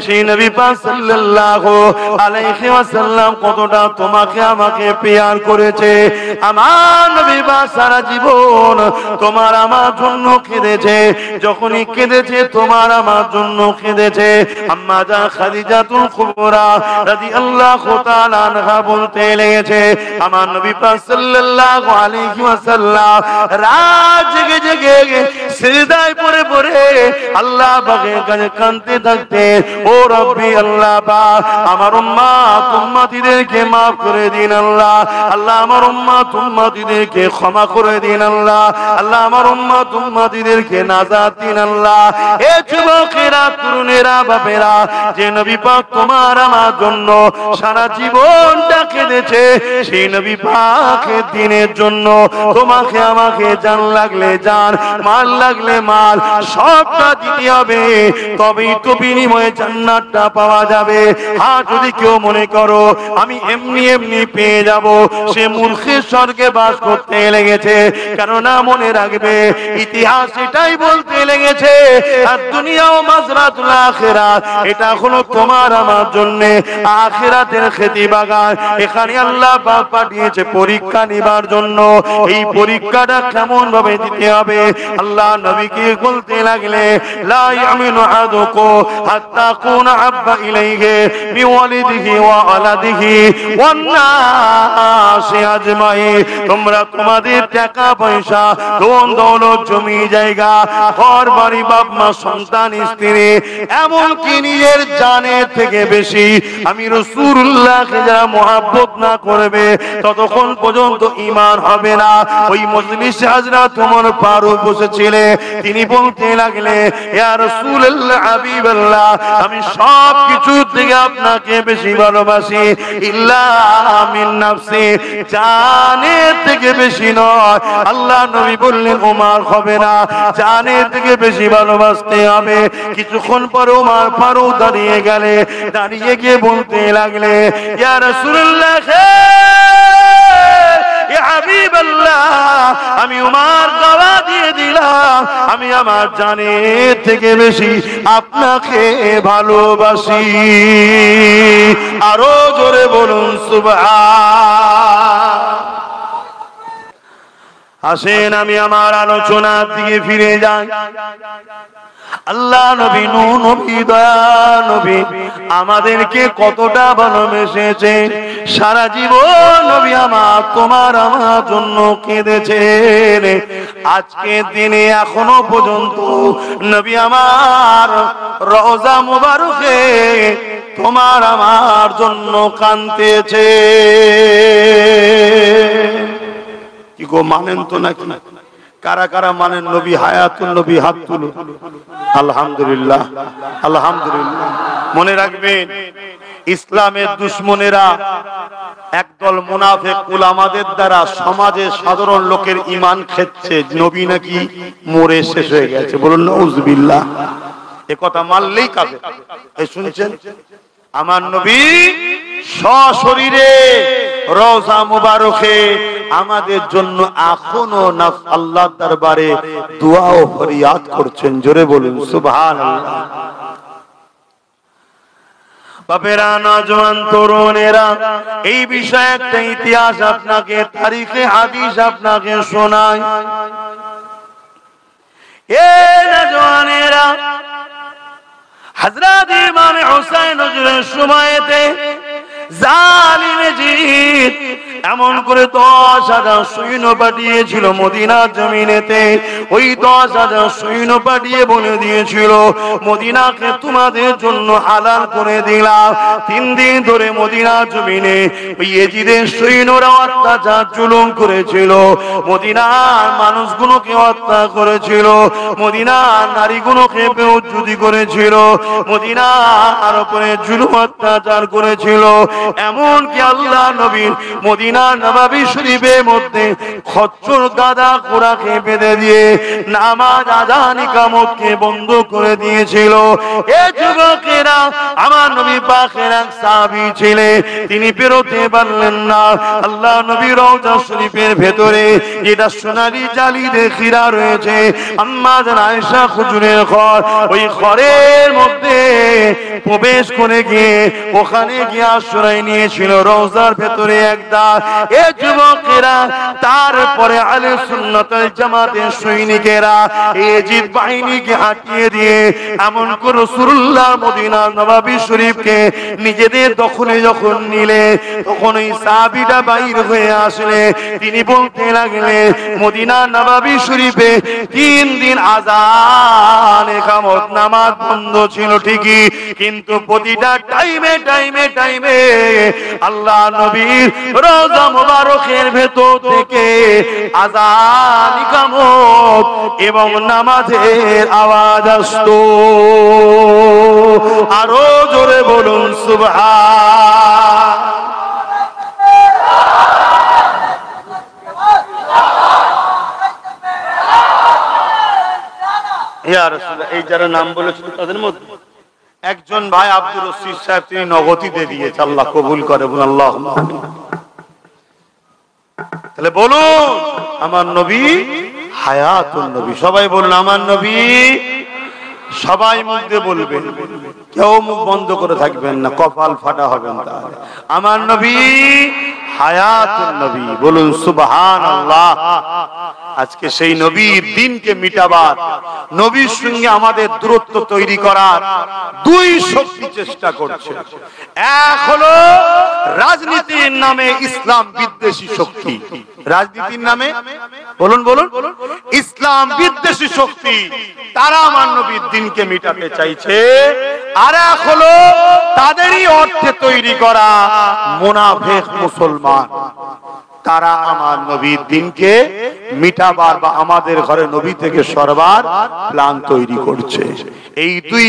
সেই নবী পাক সাল্লাল্লাহু আলাইহি ওয়াসাল্লাম কতটা তোমাকে আমাকে প্যার করেছে। আমার নবী পাক সারা জীবন তোমার আমার জন্য কেঁদেছে, যখনই কেঁদেছে তোমার আমার জন্য কেঁদেছে। আম্মা জান খাদিজাতুল কুবরা রাদিয়াল্লাহু তাআলা আনহা বলতে লেগেছে, আমার নবী পাক সাল্লাল্লাহু আলাইহি ওয়াসাল্লাম রাত জেগে জেগে সিজদায় পড়ে পড়ে আল্লাহ পাকের কাছে কাঁদতে থাকতে, ও রব্বি আল্লাহ পাক আমার উম্মত উম্মতিদেরকে maaf করে দিন আল্লাহ, আল্লাহ আমার উম্মত উম্মতিদেরকে ক্ষমা করে দিন আল্লাহ, আল্লাহ আমার উম্মত উম্মতিদেরকে নাজাত দিন আল্লাহ। এ যুবকেরা, তরুণেরা, বাপেরা, যে নবী পাক তোমার আমার জন্য সারা জীবনটা কেঁদেছে, সেই নবী পাকের দিনের জন্য তোমাকে আমাকে জান লাগলে জান, মাল লাগলে মাল, সবটা দিতে হবে, তবেই তো বিনিময়ে জান্নাতটা পাওয়া যাবে। আর যদি কেউ মনে করো আমি এমনি এমনি পেয়ে যাব, সে মূর্খের স্বর্গে বাস করতে লেগেছে। কেননা মনে রাখবে, ইতিহাস এটাই বলতে লেগেছে, আর দুনিয়াও মাজরাতুল আখিরাত, এটা হলো তোমার আমার জন্য আখিরাতের খেতি বাগান। এখানে আল্লাহ পাক পাঠিয়েছে পরীক্ষা নিবার জন্য। এই পরীক্ষাটা কেমন ভাবে দিতে হবে, আল্লাহ নবীকে বলতে লাগলে, লা ইয়ামিনু আহাদুকুম হাত্তা কুনা আব্বা ইলাইহি বিওয়ালিদিহি ওয়া আলাদিহি ওয়ান নাসি আজমাইন। তোমরা তোমাদের টাকা পয়সা, ধন দৌলত, জমি জায়গা, ঘর বাড়ি, বাপ মা, সন্তান, স্ত্রী, এমনকি নিজের জানের থেকে বেশি আমি রাসূলুল্লাহকে যারা মহব্বত না করবে ততক্ষণ পর্যন্ত ঈমান হবে না। ওই মজলিসে হযরত ওমর ফারুক বসেছিলেন, তিনি বলতে লাগলে, ইয়া রাসূলুল্লাহ, হাবিবাল্লাহ, আমি সব কিছু থেকে আপনাকে বেশি ভালোবাসি, ইল্লা মিন নাফসি, জানের থেকে বেশি নয়। আল্লাহ নবী বললেন, ওমর হবে না, জানের থেকে বেশি ভালোবাসতে হবে। কিছুক্ষণ পর ওমর ফারুক দাঁড়িয়ে গেলে, দাঁড়িয়ে গিয়ে বলতে লাগলে, ইয়া রাসূলুল্লাহ, ইয়া হাবিবাল্লাহ, আমি ওমর দাওয়া দিয়ে দিলাম, আমি আমার জানের থেকে বেশি আপনাকে ভালোবাসি। আরো জোরে বলুন সুবহান। আসেন আমি আমার আলোচনার দিকে ফিরে যাই। আল্লাহ নবী, নূহ নবী, দয়া নবী আমাদেরকে কতটা ভালোবেসেছে। সারা জীবন নবী আমার তোমার আমার জন্য কেঁদেছেন। আজকে দিনে এখনো পর্যন্ত নবী আমার রওজা মুবারকে তোমার আমার জন্য কাঁদতেছে। কি গো, মানেন তো নাকি? কারা কারা মানেন নবী হায়াতুন নবী? হাত তুলুন। আলহামদুলিল্লাহ, আলহামদুলিল্লাহ। মনে রাখবেন, ইসলামের দুশমনেরা একদল মুনাফিক উলামাদের দ্বারা সমাজের সাধারণ লোকের ঈমান খেচ্ছে, নবী নাকি মরে শেষ হয়ে গেছে। বলুন নাউযুবিল্লাহ। এ কথা মানলেই কাফের। এই শুনছেন, আমার নবী সশরীরে রওজা মুবারকে আমাদের জন্য এখনো আল্লাহর দরবারে দোয়া ও ফরিয়াদ করছেন। জোরে বলুন সুবহানাল্লাহ। বাপেরা, নওজওয়ান, তরুণেরা, এই বিষয়ে একটা ইতিহাস আপনাকে, তারিখে হাদিস আপনাকে শোনাই। এ নওজওয়ানেরা, হযরত ইমাম হুসাইন হুজুরের সময়তে জালিম জিদ এমন করে 10,000 সৈন্য পাঠিয়েছিল মদিনার জমিনেতে। ওই 10,000 সৈন্য পাঠিয়ে বলে দিয়েছিল, মদিনাকে তোমাদের জন্য হালাল করে দিলাম। 3 দিন ধরে মদিনার জমিনে ওই ইয়েজিদের সৈন্যরা অত্যাচার জুলুম করেছিল, মদিনার মানুষগুলোকে হত্যা করেছিল, মদিনার নারীগুলোকে বেউজ্জতি করেছিল, মদিনার উপরে জুলুম অত্যাচার করেছিল। এমনকি আল্লাহ নবী মদিনা মদিনা নববী শরীফের মধ্যে খচ্চর গাদা ঘোড়াকে বেঁধে দিয়ে নামাজ আযান ইকামতকে বন্ধ করে দিয়েছিল। এ যুবকেরা, আমার নবী পাকের এক সাহাবী ছিলেন, তিনি বেরোতে পারলেন না। আল্লাহ নবী রওজা শরীফের ভেতরে যেটা সোনালী জালি দিয়ে ঘেরা রয়েছে, আম্মা জান আয়েশা হুজুরের ঘর, ওই ঘরের মধ্যে প্রবেশ করে গিয়ে ওখানে গিয়ে আশ্রয় নিয়েছিল রওজার ভেতরে একটা। এ যুবকেরা, তারপরে আহলে সুন্নাত ওয়াল জামাতের সৈনিকেরা ইজিদ বাহিনীকে হাঁটিয়ে দিয়ে এমন করে রাসূলুল্লাহ মদিনা নববী শরীফকে নিজেদের দখলে যখন নিলে, তখন ওই সাহাবীটা বাইর হয়ে আসলে তিনি বলতে লাগলেন, মদিনা নববী শরীফে 3 দিন আযান ইকামত নামাজ বন্ধ ছিল ঠিকই, কিন্তু প্রতিটা টাইমে টাইমে টাইমে আল্লাহ নবীর রওজা মুবারকের ভেতর থেকে আযান ইকামত এবং নামাজের আওয়াজ আসতো। আরো জোরে বলুন সুবহান। ইয়া রাসূলুল্লাহ, এই যারা নাম বলেছিল তাদের মধ্যে একজন ভাই আব্দুর রশিদ সাহেব, তিনি নগদীতে দিয়েছে, আল্লাহ কবুল করে বলুন আল্লাহুম্মা আমিন। তাহলে বলুন, আমার নবী হায়াতুন নবী। সবাই বলুন আমার নবী। সবাই মুখ দিয়ে বলবেন, কেউ মুখ বন্ধ করে থাকবেন না, কপাল ফাটা হবেন। তাহলে আমার নবী হায়াতুন নবী, বলুন সুবহানাল্লাহ। আজকে সেই নবীর দিনকে মিটাবার, নবীর সঙ্গে আমাদের দূরত্ব তৈরি করার 2 শক্তি চেষ্টা করছে। এক হলো রাজনীতির নামে ইসলাম বিদ্বেষী শক্তি। রাজনীতির নামে বলুন বলুন ইসলাম বিদ্বেষী শক্তি, তারা আমার নবীর দিনকে মিটাতে চাইছে। আর এক হলো তাদেরই অর্থে তৈরি করা মুনাফিক মুসলমান, তারা আমার নবীর দিনকে মিটাবার বা আমাদের ঘরে নবী থেকে সরবার প্ল্যান তৈরি করছে। এই 2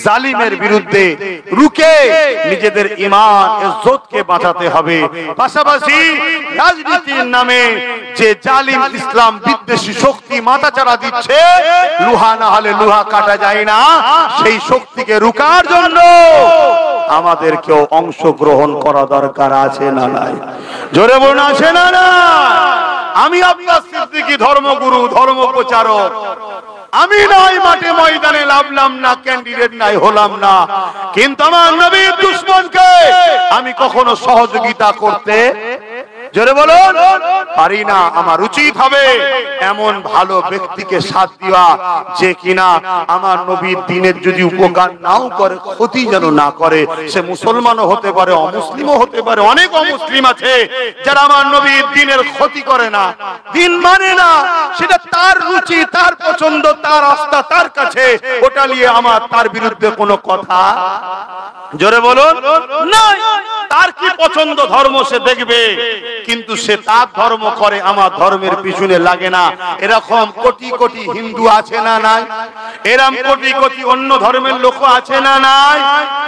জালিমের বিরুদ্ধে রুখে নিজেদের ঈমান ইজ্জতকে বাঁচাতে হবে। পাশাপাশি রাজনীতির নামে যে জালিম ইসলাম বিদ্বেষী শক্তি মাথাচাড়া দিচ্ছে, লোহা না হলে লোহা কাটা যায় না, সেই শক্তিকে রুখার জন্য আমাদেরকেও অংশগ্রহণ করা দরকার আছে না নাই? জোরে বলুন আছে না না? আমি আব্বাস সিদ্দিকী ধর্মগুরু, ধর্ম প্রচারক, আমি নাই মাঠে ময়দানে লাভলাম না, ক্যান্ডিডেট নাই হলাম না, কিন্তু আমার নবীর দুশমনকে আমি কখনো সহযোগিতা করতে জোরে বলুন পারি না। আমার উচিত হবে এমন ভালো ব্যক্তিকে সাথ দেওয়া যে কিনা আমার নবীর দ্বীনের যদি উপকার নাও করে, ক্ষতি যেন না করে। সে মুসলমানও হতে পারে, অমুসলিমও হতে পারে। অনেক অমুসলিম আছে যারা আমার নবীর দ্বীনের ক্ষতি করে না, দ্বীন মানে না, সেটা তার রুচি, তার পছন্দ, তার আস্থা তার কাছে, ওটা নিয়ে আমার তার বিরুদ্ধে কোনো কথা জোরে বলুন না। তার কি পছন্দ ধর্ম সে দেখবে, কিন্তু সে তার ধর্ম করে, আমার ধর্মের পিছনে লাগে না। এরকম কোটি কোটি হিন্দু আছে না নাই? এরকম কোটি কোটি অন্য ধর্মের লোক আছে না নাই?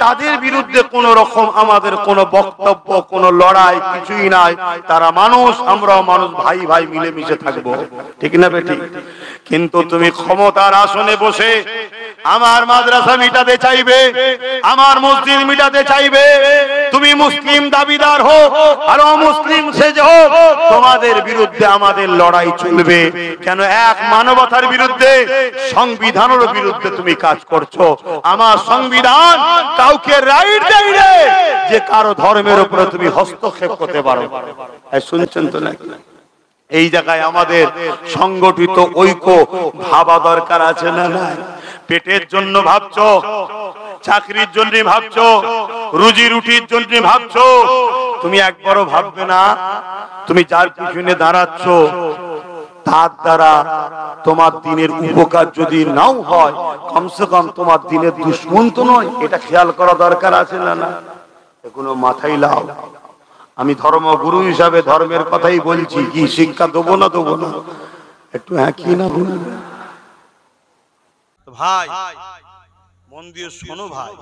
তাদের বিরুদ্ধে কোন রকম আমাদের কোনো বক্তব্য, কোনো লড়াই কিছুই নাই। তারা মানুষ, আমরাও মানুষ, ভাই ভাই মিলেমিশে থাকবো, ঠিক না বেঠিক? কিন্তু তুমি ক্ষমতার আসনে বসে আমার মাদ্রাসা মিটাতে চাইবে, আমার মসজিদ মিটাতে চাইবে, তুমি মুসলিম দাবিদার হোক আর অমুসলিম সেজে হোক, তোমাদের বিরুদ্ধে আমাদের লড়াই চলবে। কেন? এক মানবতার বিরুদ্ধে, সংবিধানের বিরুদ্ধে তুমি কাজ করছো। আমার সংবিধান কাউকে রাইট দেয় না যে কারো ধর্মের উপরে তুমি হস্তক্ষেপ করতে পারো। শুনছেন তো নাকি? এই জায়গায় আমাদের সংগঠিত ঐক্য ভাবা দরকার আছে না নাই? পেটের জন্য ভাবছো, চাকরির জন্য ভাবছো, রুজি রুটির জন্য ভাবছো, তুমি একবারও ভাববে না তুমি যার পিছনে দাঁড়াচ্ছ তার দ্বারা তোমার দিনের উপকার যদি নাও হয়, কমসে কম তোমার দিনের দুশ্মন তো নয়। এটা খেয়াল করা দরকার আছে না না? এগুলো মাথায় লাও। আমি ধর্মগুরু হিসাবে ধর্মের কথাই বলছি, কি শিক্ষা দেবো না দেবো না একটু হ্যাঁ কি না বলুন ভাই, মন দিয়ে শোনো ভাই।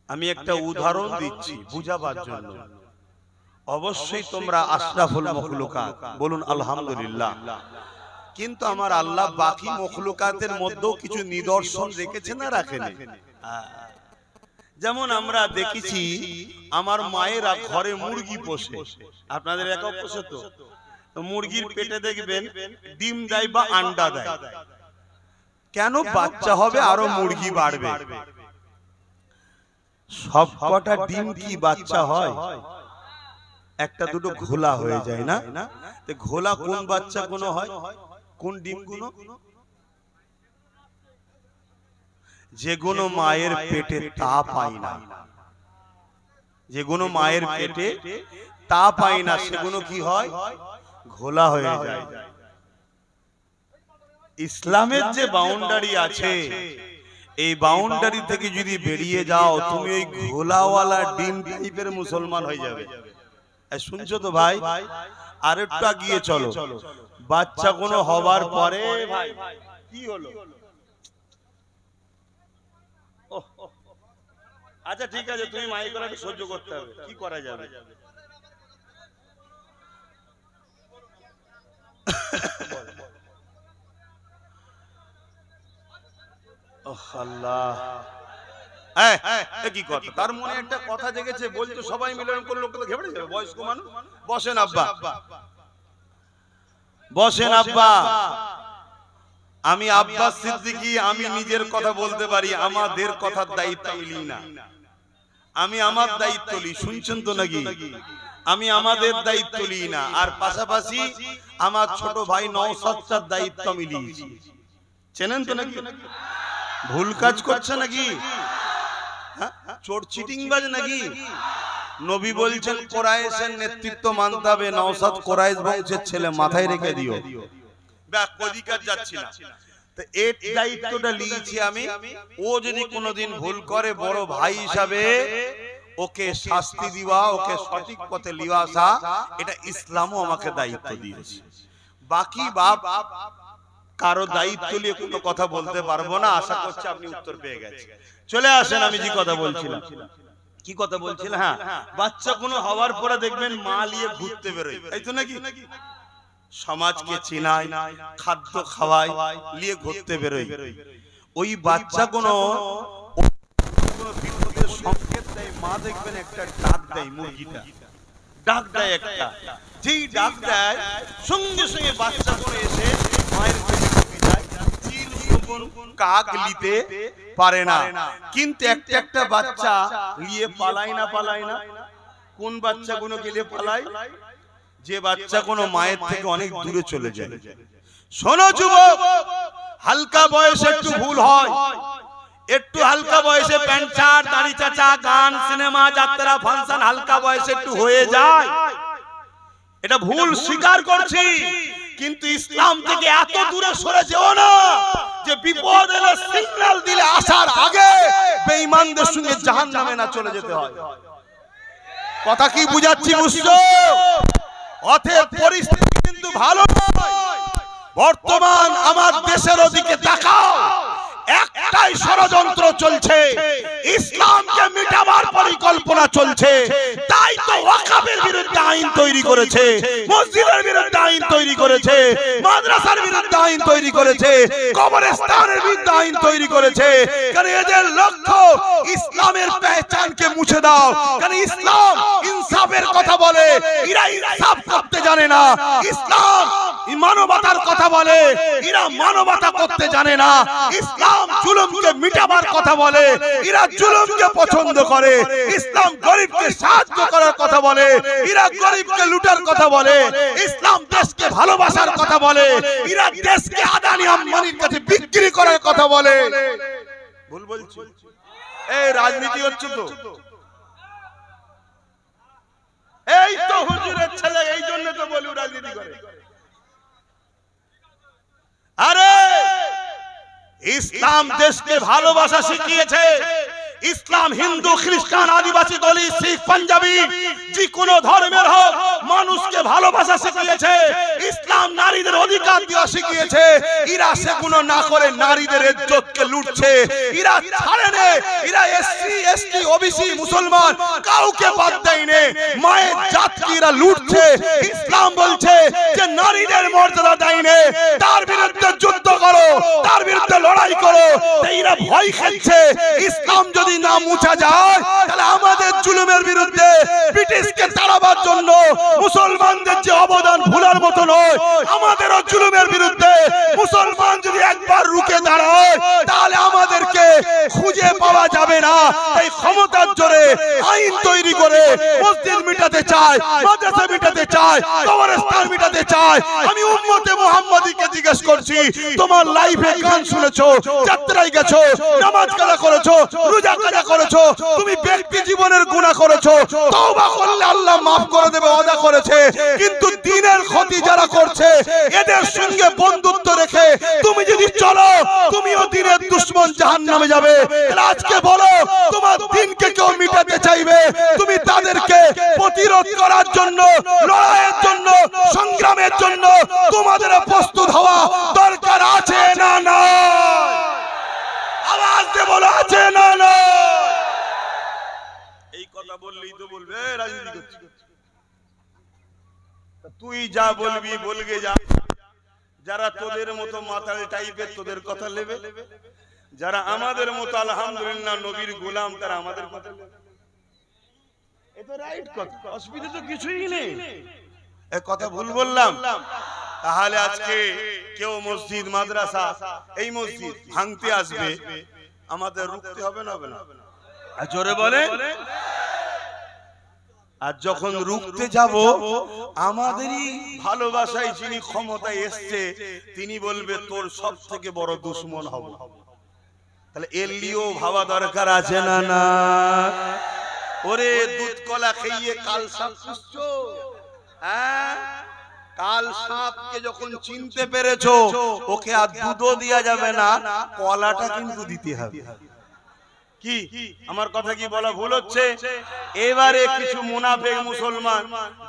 আমি একটা উদাহরণ দিচ্ছি বুঝাবার জন্য। অবশ্যই তোমরা আশরাফুল মখলুকাত, বলুন আলহামদুলিল্লাহ। কিন্তু আমার আল্লাহ বাকি মখলুকাতের মধ্যেও কিছু নিদর্শন রেখেছে না রাখেনি? যেমন আমরা দেখেছি আমার মায়েরা ঘরে মুরগি পোষে, আপনাদের একা পোষে তো? মুরগির পেটে দেখবেন ডিম দেয় বা আন্ডা দেয়। কেন? বাচ্চা হবে, আরো মুরগি বাড়বে। সব কটা ডিম কি বাচ্চা হয়? একটা দুটো ঘোলা হয়ে যায় না? ঘোলা কোন বাচ্চা কোন হয়? কোন ডিম গুলো? যেগুলো মায়ের পেটে তা পায় না, যেগুলো মায়ের পেটে তা পায় না, সেগুলো কি হয়? ঘোলা হয়ে যায়। ইসলামের যে বাউন্ডারি আছে, এই বাউন্ডারি থেকে যদি বেরিয়ে যাও, তুমি ওই ঘোলাওয়ালা ডিম টাইপের মুসলমান হয়ে যাবে। শুনছো তো ভাই? আর একটু এগিয়ে চলো। বাচ্চা কোনো হবার পরে ভাই কি হলো? আচ্ছা ঠিক আছে, তুমি মাইক গলাকে সহ্য করতে হবে, কি করা যাবে? আল্লাহ, কি কথা? তার মনে একটা কথা জেগেছে, বলতো সবাই মিলন করলে লোক তো ঘেবড়ে যাবে। বয়স্ক মানুষ, বসেন আব্বা, বসেন আব্বা। আমি আব্বাস সিদ্দিকী, আমি নিজের কথা বলতে পারি, আমাদের কথার দায়িত্ব নিই না। আমি আমার দায়িত্ব নিই, শুনছেন তো নাকি? আমি আমাদের দায়িত্ব নিই না। আর পাশাপাশি আমার ছোট ভাই নওশাদটার দায়িত্ব আমি নিয়েছি। চেনেন তো নাকি? ভুল কাজ করছে নাকি? চোর চিটিংবাজ নাকি? নবী বলছেন কোরাইশের নেতৃত্ব মানতে হবে। নওশাদ কোরাইশ বংশের ছেলে, মাথায় রেখে দিও। কদিকার যাচ্ছি না, তো এর দায়িত্বটা নিয়েছি আমি। ও যদি কোনোদিন ভুল করে, বড় ভাই হিসাবে ওকে শাস্তি দিবা, ওকে সঠিক পথে লিয়ে আসা, এটা ইসলামও আমাকে দায়িত্ব দিয়েছে। বাকি বাপ কারো দায়িত্ব নিয়ে কোনো কথা বলতে পারবো না। আশা করছি আপনি উত্তর পেয়ে গেছেন। চলে আসেন, আমি যে কথা বলছিলাম। কি কথা বলছিলাম? হ্যাঁ, বাচ্চা কোনো হওয়ার পরে দেখবেন মা নিয়ে ঘুরতে বেরোয়, তাই তো নাকি? সমাজকে চেনায়, খাদ্য খাওয়ায়, নিয়ে ঘুরতে বেরোয়। ওই বাচ্চা কোনো বিপদের সংকেত দেয়, মা দেখবেন একটা ডাক দেয়, মুরগিটা ডাক দেয় একটা। যেই ডাক দেয়, সঙ্গে সঙ্গে বাচ্চা করে এসে মায়ের পেটে ঢুকে যায়। চিল কাক নিতে পারে না, কিন্তু একটা একটা বাচ্চা নিয়ে পালায় না, পালায় না। কোন বাচ্চাগুলো গেলে পালায়? যে বাচ্চা কোনো মায়ের থেকে অনেক দূরে চলে যায়। শোনো যুবক, হালকা বয়সে একটু ভুল হয়, একটু হালকা বয়সে প্যান্ট শার্ট, দাড়ি চাচা, গান, সিনেমা, যাত্রা, ফাংশন হালকা বয়সে একটু হয়ে যায়। এটা ভুল স্বীকার করছি, কিন্তু ইসলাম থেকে এত দূরে সরে যেও না যে বিপদ এলে সিগন্যাল দিলে আসার আগে বেঈমানদের সঙ্গে জাহান্নামে না চলে যেতে হয়। কথা কি বুঝাচ্ছি? বুঝছো? অতএব পরিস্থিতি কিন্তু ভালো নয়। বর্তমান আমার দেশের ওদিকে তাকাও, একটাই ষড়যন্ত্র চলছে, ইসলামকে মিটাবার পরিকল্পনা চলছে। তাই তো ওয়াকফের বিরুদ্ধে আইন তৈরি করেছে, মসজিদের বিরুদ্ধে আইন তৈরি করেছে, মাদ্রাসার বিরুদ্ধে আইন তৈরি করেছে, কবরস্থানের বিরুদ্ধে আইন তৈরি করেছে। কারণ এদের লক্ষ্য ইসলামের পেহচানকে মুছে দাও। কারণ ইসলাম ইনসাফের কথা বলে, এরা ইনসাফ করতে জানে না। ইসলাম মানবতার কথা বলে, এরা মানবতা করতে জানে না। ইসলাম জুলুমকে মিটাবার কথা বলে, এরা জুলুমকে পছন্দ করে। ইসলাম গরিবকে সাহায্য করার কথা বলে, এরা গরিবকে লুটার কথা বলে। ইসলাম দেশকে ভালোবাসার কথা বলে, এরা দেশকে আদানি আম্বানির কাছে বিক্রি করার কথা বলে। ভুল বলছি? এই রাজনীতি হচ্ছে তো, এই তো হুজুরের ছেলে, এই জন্য তো বলি রাজনীতি করে। আরে ইসলাম দেশকে ভালোবাসা শিখিয়েছে, ইসলাম হিন্দু খ্রিস্টান আদিবাসী দলিত শিখ পাঞ্জাবি যে কোনো ধর্মের হোক মানুষকে ভালোবাসা শিখিয়েছে, ইসলাম নারীদের অধিকার দেওয়া শিখিয়েছে। এরা সেগুলো না করে নারীদের ইজ্জতকে লুটছে, এরা ছাড়ে না। এরা এসসি এসটি ওবিসি মুসলমান কাউকে বাদ দেয়নি, মায়ের জাতকে এরা লুটছে। ইসলাম বলছে যে নারীদের মর্যাদা দেয়নি, তার বিরুদ্ধে যুদ্ধ করো, তার বিরুদ্ধে লড়াই করো। এরা ভয় খাচ্ছে ইসলাম যদি না মুছা যায় তাহলে আমাদের জুলুমের বিরুদ্ধে ব্রিটিশকে তাড়াবার জন্য মুসলমানদের যে অবদান ভুলার মতো নয়, আমাদেরও জুলুমের বিরুদ্ধে মুসলমান যদি একবার রুখে দাঁড়ায় তাহলে আমাদেরকে খুঁজে পাওয়া যাবে না। তাই ক্ষমতার জোরে আইন তৈরি করে মসজিদ মিটাতে চায়, মাদ্রাসা মিটাতে চায়, কবরস্থান মিটাতে চায়। আমি উম্মতে মুহাম্মাদীকে জিজ্ঞেস করছি, তোমার লাইফে গান শুনেছো, যাত্রায় গেছো, নামাজ কাজা করেছো, রোজা কাজা করেছো, তুমি ব্যক্তি জীবনের গুনাহ করেছো, তওবা করলে আল্লাহ maaf করে দেবে, ওয়াদা করেছে। কিন্তু দ্বীনের ক্ষতি যারা করছে এদের সঙ্গে বন্ধুত্ব রেখে তুমি যদি চলো, তুমিও দ্বীনের দুশমন জাহান্নামে যাবে। তাহলে আজকে বলো, তোমার দ্বীনকে কেউ মিটাতে চাইবে, তুমি তাদেরকে প্রতিরোধ করার জন্য, লড়াইয়ের জন্য, সংগ্রামের জন্য তোমাদের প্রস্তুত হওয়া দরকার আছে না না? আওয়াজ দিয়ে বলো, আছে না না? এই কথা বললেই তো বলবে রাজনীতি করছি। তুই যা বলবি বলগে যা। যারা তোদের মতো মাতাল টাইপের তোদের কথা নেবে, যারা আমাদের মতো আলহামদুলিল্লাহ নবীর গোলাম তারা আমাদের কথা নেবে। এটা রাইট কথা, অসুবিধা তো কিছুই নেই। এই কথা ভুল বললাম? তাহলে আজকে কেউ মসজিদ মাদ্রাসা এই মসজিদ ভাঙতে আসবে, আমাদের রুখতে হবে না? হবে না? জোরে বলে। আর যখন রুখতে যাব, আমাদেরই ভালোবাসায় যিনি ক্ষমতায় এসছে তিনি বলবে তোর সব থেকে বড় দুশমন হব। তাহলে এর লিও ভাবা দরকার আছে না না? ওরে দুধ কলা খেয়ে কাল সাপ পুষছো, হ্যাঁ? কাল সাপকে যখন চিনতে পেরেছো, ওকে আর দুধও দেয়া যাবে না, কলাটা কিন্তু দিতে হবে। কি আমার কথা কি বলা ভুল হচ্ছে? এবারে কিছু মুনাফিক মুসলমান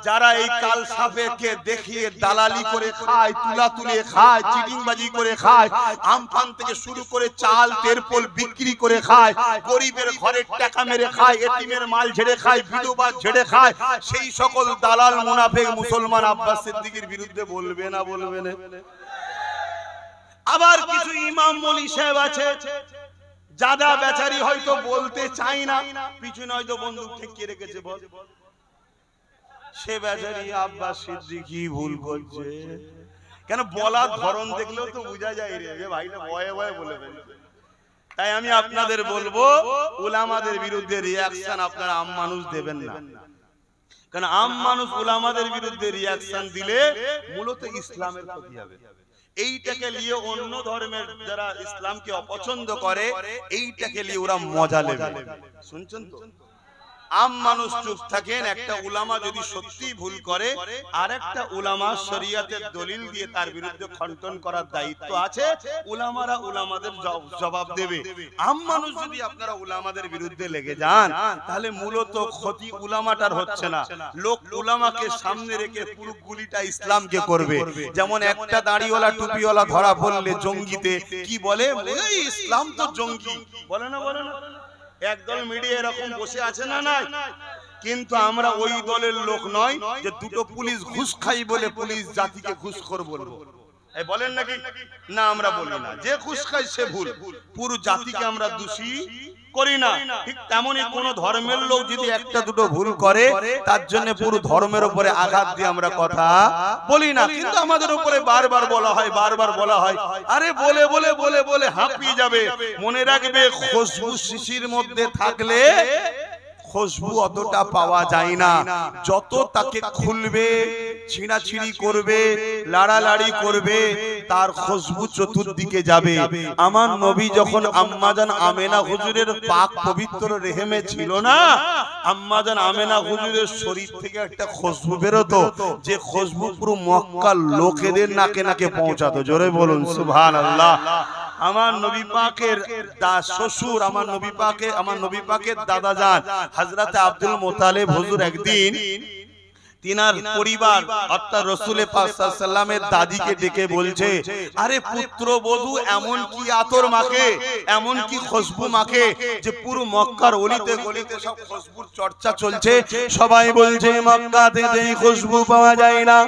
যারা এই কাল সাপেকে দেখিয়ে দালালি করে খায়, তুলাতুলি খায়, চিটিংবাজি করে খায়, আমফান থেকে শুরু করে চাল তেরপল বিক্রি করে খায়, গরিবের ঘরের টাকা মেরে খায়, এতিমের মাল ঝেড়ে খায়, বিধবা ঝেড়ে খায়, সেই সকল দালাল মুনাফিক মুসলমান আব্বাস সিদ্দিকীর বিরুদ্ধে বলবে না? বলবে না? আবার কিছু ইমাম মলি সাহেব আছে যারা বেচারি হয়তো বলতে চায় না, পিছনে হয়তো বন্দুক ঠেকিয়ে রেখেছে, বল সে বেচারি আব্বাস সিদ্দিকী ভুল করছে। কেন বলার ধরন দেখলেও তো বোঝা যায় রে ভাইটা ভয়ে ভয়ে বলে ফেলছে। তাই আমি আপনাদের বলবো, উলামাদের বিরুদ্ধে রিয়াকশন আপনারা আম মানুষ দেবেন না। কারণ আম মানুষ উলামাদের বিরুদ্ধে রিয়াকশন দিলে মূলত ইসলামের ক্ষতি হবে। এইটাকে নিয়ে অন্য ধর্মের যারা ইসলামকে অপছন্দ করে, এইটাকে নিয়ে ওরা মজা নেবে। শুনছেন তো? আম মানুষ চুপ থাকেন, একটা উলামা যদি সত্যি ভুল করে আর একটা উলামা শরীয়তের দলিল দিয়ে তার বিরুদ্ধে খণ্ডন করার দায়িত্ব আছে, উলামারা উলামাদের জবাব দেবে। আম মানুষ যদি আপনারা উলামাদের বিরুদ্ধে লেগে যান তাহলে মূলত ক্ষতি উলামাটার হচ্ছে না, লোক উলামাকে সামনে রেখে পুরো গুলিটা ইসলামকে করবে। যেমন একটা দাড়িওয়ালা টুপিওয়ালা ধরা পড়লে জঙ্গিতে কি বলে, ইসলাম তো জঙ্গি বলে না? বলে না? একদল মিডিয়া এরকম বসে আছে না নাই? কিন্তু আমরা ওই দলের লোক নয় যে দুটো পুলিশ ঘুষ খাই বলে পুলিশ জাতিকে ঘুষখোর বলবো। এই বলেন নাকি? না, আমরা বলি না। যে ঘুষ খায় সে ভুল, পুরো জাতিকে আমরা দোষী করি না। ঠিক তেমনই কোন ধর্মের লোক যদি একটা দুটো ভুল করে তার জন্য পুরো ধর্মের উপরে আঘাত দিয়ে আমরা কথা বলি না। কিন্তু আমাদের উপরে বারবার বলা হয়, বারবার বলা হয়, আরে বলে বলে বলে বলে হাঁপিয়ে যাবে। মনে রাখবে, খুশবু শিশির মধ্যে থাকলে খুশবু অতটা পাওয়া যায় না। যত তাকে খুলবে, ছিঁড়াছিঁড়ি করবে, লাড়ালাড়ি করবে, তার খুশবু চতুর্দিকে যাবে। আমার নবী যখন আম্মাজান আমেনা হুজুরের পাক পবিত্র রেহেমে ছিল না, আম্মাজান আমেনা হুজুরের শরীর থেকে একটা খুশবু বেরোতো, যে খুশবু পুরো মক্কার লোকেদের নাকে নাকে পৌঁছাতো। জোরে বলুন সুবহানাল্লাহ। আমার নবী পাকের শ্বশুর, আমার নবী পাকের দাদা যান হযরত আব্দুল মুত্তালিব হুজুর একদিন তিনার পরিবার অর্থাৎ রাসূল পাক সাল্লাল্লাহু আলাইহি ওয়াসাল্লামের দাদিকে ডেকে বলছে, আরে পুত্রবধূ এমন কি আতর মাখে, এমন কি খুশবু মাখে যে পুরো মক্কার অলিতে গলিতে সব খুশবুর চর্চা চলছে। সবাই বলছে মক্কাতে এই খুশবু পাওয়া যায় না,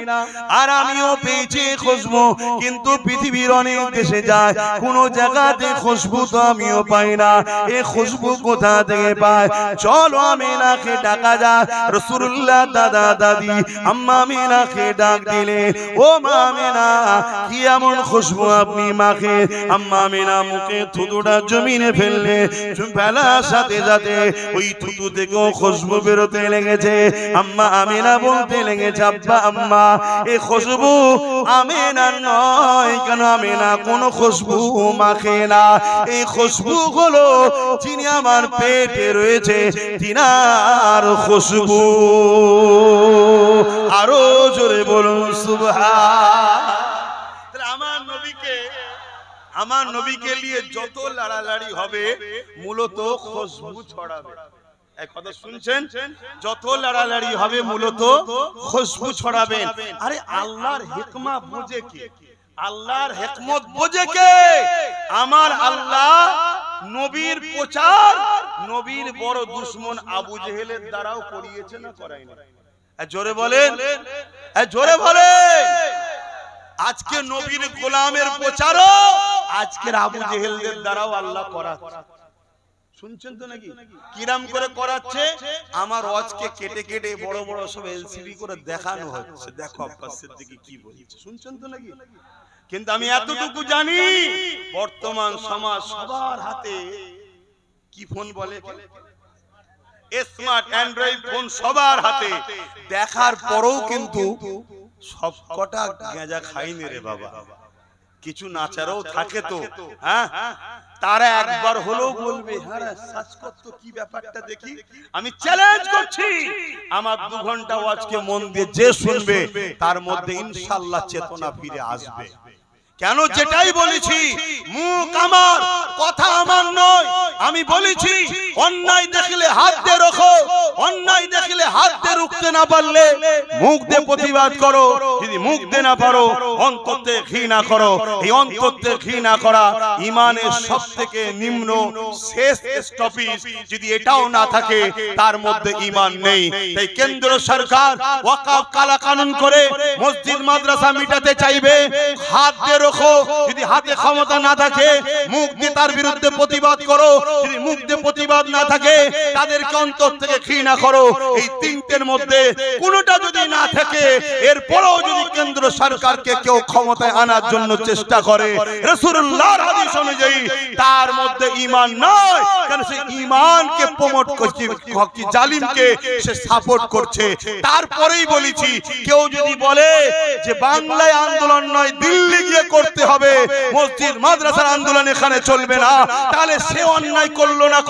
আর আমিও পেয়েছি খুশবু, কিন্তু পৃথিবীর অনেক দেশে যায় কোন জায়গাতে খুশবু তো আমিও পাই না। এই খুশবু কোথা থেকে পায়? চলো আমিনাকে ডাকা যায়। রাসূলুল্লাহ দাদা দাদি আম্মা আমিনাকে ডাক দিলে, ও মা আমিনা কি এমন খুশবু আপনি মাখে? আম্মা আমিনা মুখে থুতুটা জমিনে ফেললে, ফেলার সাথে সাথে ওই থুতু থেকেও খুশবু বেরোতে লেগেছে। আম্মা আমিনা বলতে লেগেছে, আব্বা আম্মা এই খুশবু আমিনার নয়, কেন আমিনা কোনো খুশবু মাখে না। এই খুশবু হলো যিনি আমার পেটে রয়েছে তিনার খুশবু। আরো জোরে বলুন সুবহান। আমার নবীকে নিয়ে যত লড়ালড়ি হবে মূলত খুশবু ছড়াবে। এক কথা শুনছেন, যত লড়ালড়ি হবে মূলত খুশবু ছড়াবেন। আরে আল্লাহর হিকমা বুঝে কে? আল্লাহর হিকমত বুঝে কে? আমার আল্লাহ নবীর প্রচার নবীর বড় দুশমন আবু জেহেলের দ্বারাও করিয়েছে না করায়নি? জোরে বলেন, জোরে বলেন। আজকে নবীর গোলামের প্রচারও আজকের আবু জেহেলদের দ্বারাও আল্লাহ করাচ্ছে। শুনছেন তো নাকি কিরাম করে করাচ্ছে? আমার ওয়াজকে কেটে কেটে বড় বড় সব এলসিডি করে দেখানো হচ্ছে, দেখো আব্বাস সিদ্দিকী কি বলেছে। শুনছেন তো নাকি? কিন্তু আমি এতটুকু জানি বর্তমান সমাজ সবার হাতে কি ফোন বলে, স্মার্ট অ্যান্ড্রয়েড ফোন সবার হাতে। দেখার পরেও কিন্তু সব কটা গাঁজা খাইনি রে বাবা, কিছু নাচারও থাকে তো, হ্যাঁ তারা একবার হলেও বলবে, হ্যাঁ সার্চ করতো কি ব্যাপারটা দেখি। আমি চ্যালেঞ্জ করছি, আমার 2 ঘন্টা ওয়াজকে মন দিয়ে যে শুনবে তার মধ্যে ইনশাআল্লাহ চেতনা ফিরে আসবে। কেন? যেটাই বলেছি, মুখ আমার, কথা আমার নয়। আমি বলেছি অন্যায় দেখলে হাত দিয়ে রাখো, অন্যায় দেখলে হাত দিয়ে রুখতে না পারলে মুখ দিয়ে প্রতিবাদ করো, যদি মুখ দিয়ে না পারো অন্তর থেকে ঘৃণা করো। এই অন্তর থেকে ঘৃণা করা ঈমানের সবথেকে নিম্ন শেষ স্টপেজ, যদি এটাও না থাকে তার মধ্যে ঈমান নেই। তাই কেন্দ্র সরকার ওয়াকফ কালা কানুন করে মসজিদ মাদ্রাসা মিটাতে চাইবে, হাত দিয়ে রাখো। যদি হাতে ক্ষমতা না থাকে মুখ দিয়ে তার বিরুদ্ধে প্রতিবাদ করো, যদি মুখ দিয়ে প্রতিবাদ না থাকে তাদেরকে অন্তর থেকে ঘৃণা করো। এই তিনটের মধ্যে কোনোটা যদি না থাকে, এরপরেও যদি কেন্দ্র সরকারকে কেউ ক্ষমতায় আনার জন্য চেষ্টা করে রাসূলুল্লাহর হাদিস অনুযায়ী তার মধ্যে ঈমান নয়, কারণ সে ঈমানকে প্রমোট করছে, কি জালিমকে সে সাপোর্ট করছে। তারপরেই বলেছি, কেউ যদি বলে যে বাংলায় আন্দোলন নয় দিল্লি গিয়ে করতে হবে, মসজিদ মাদ্রাসার আন্দোলন এখানে চলবে না, তাহলে সে অন্যায়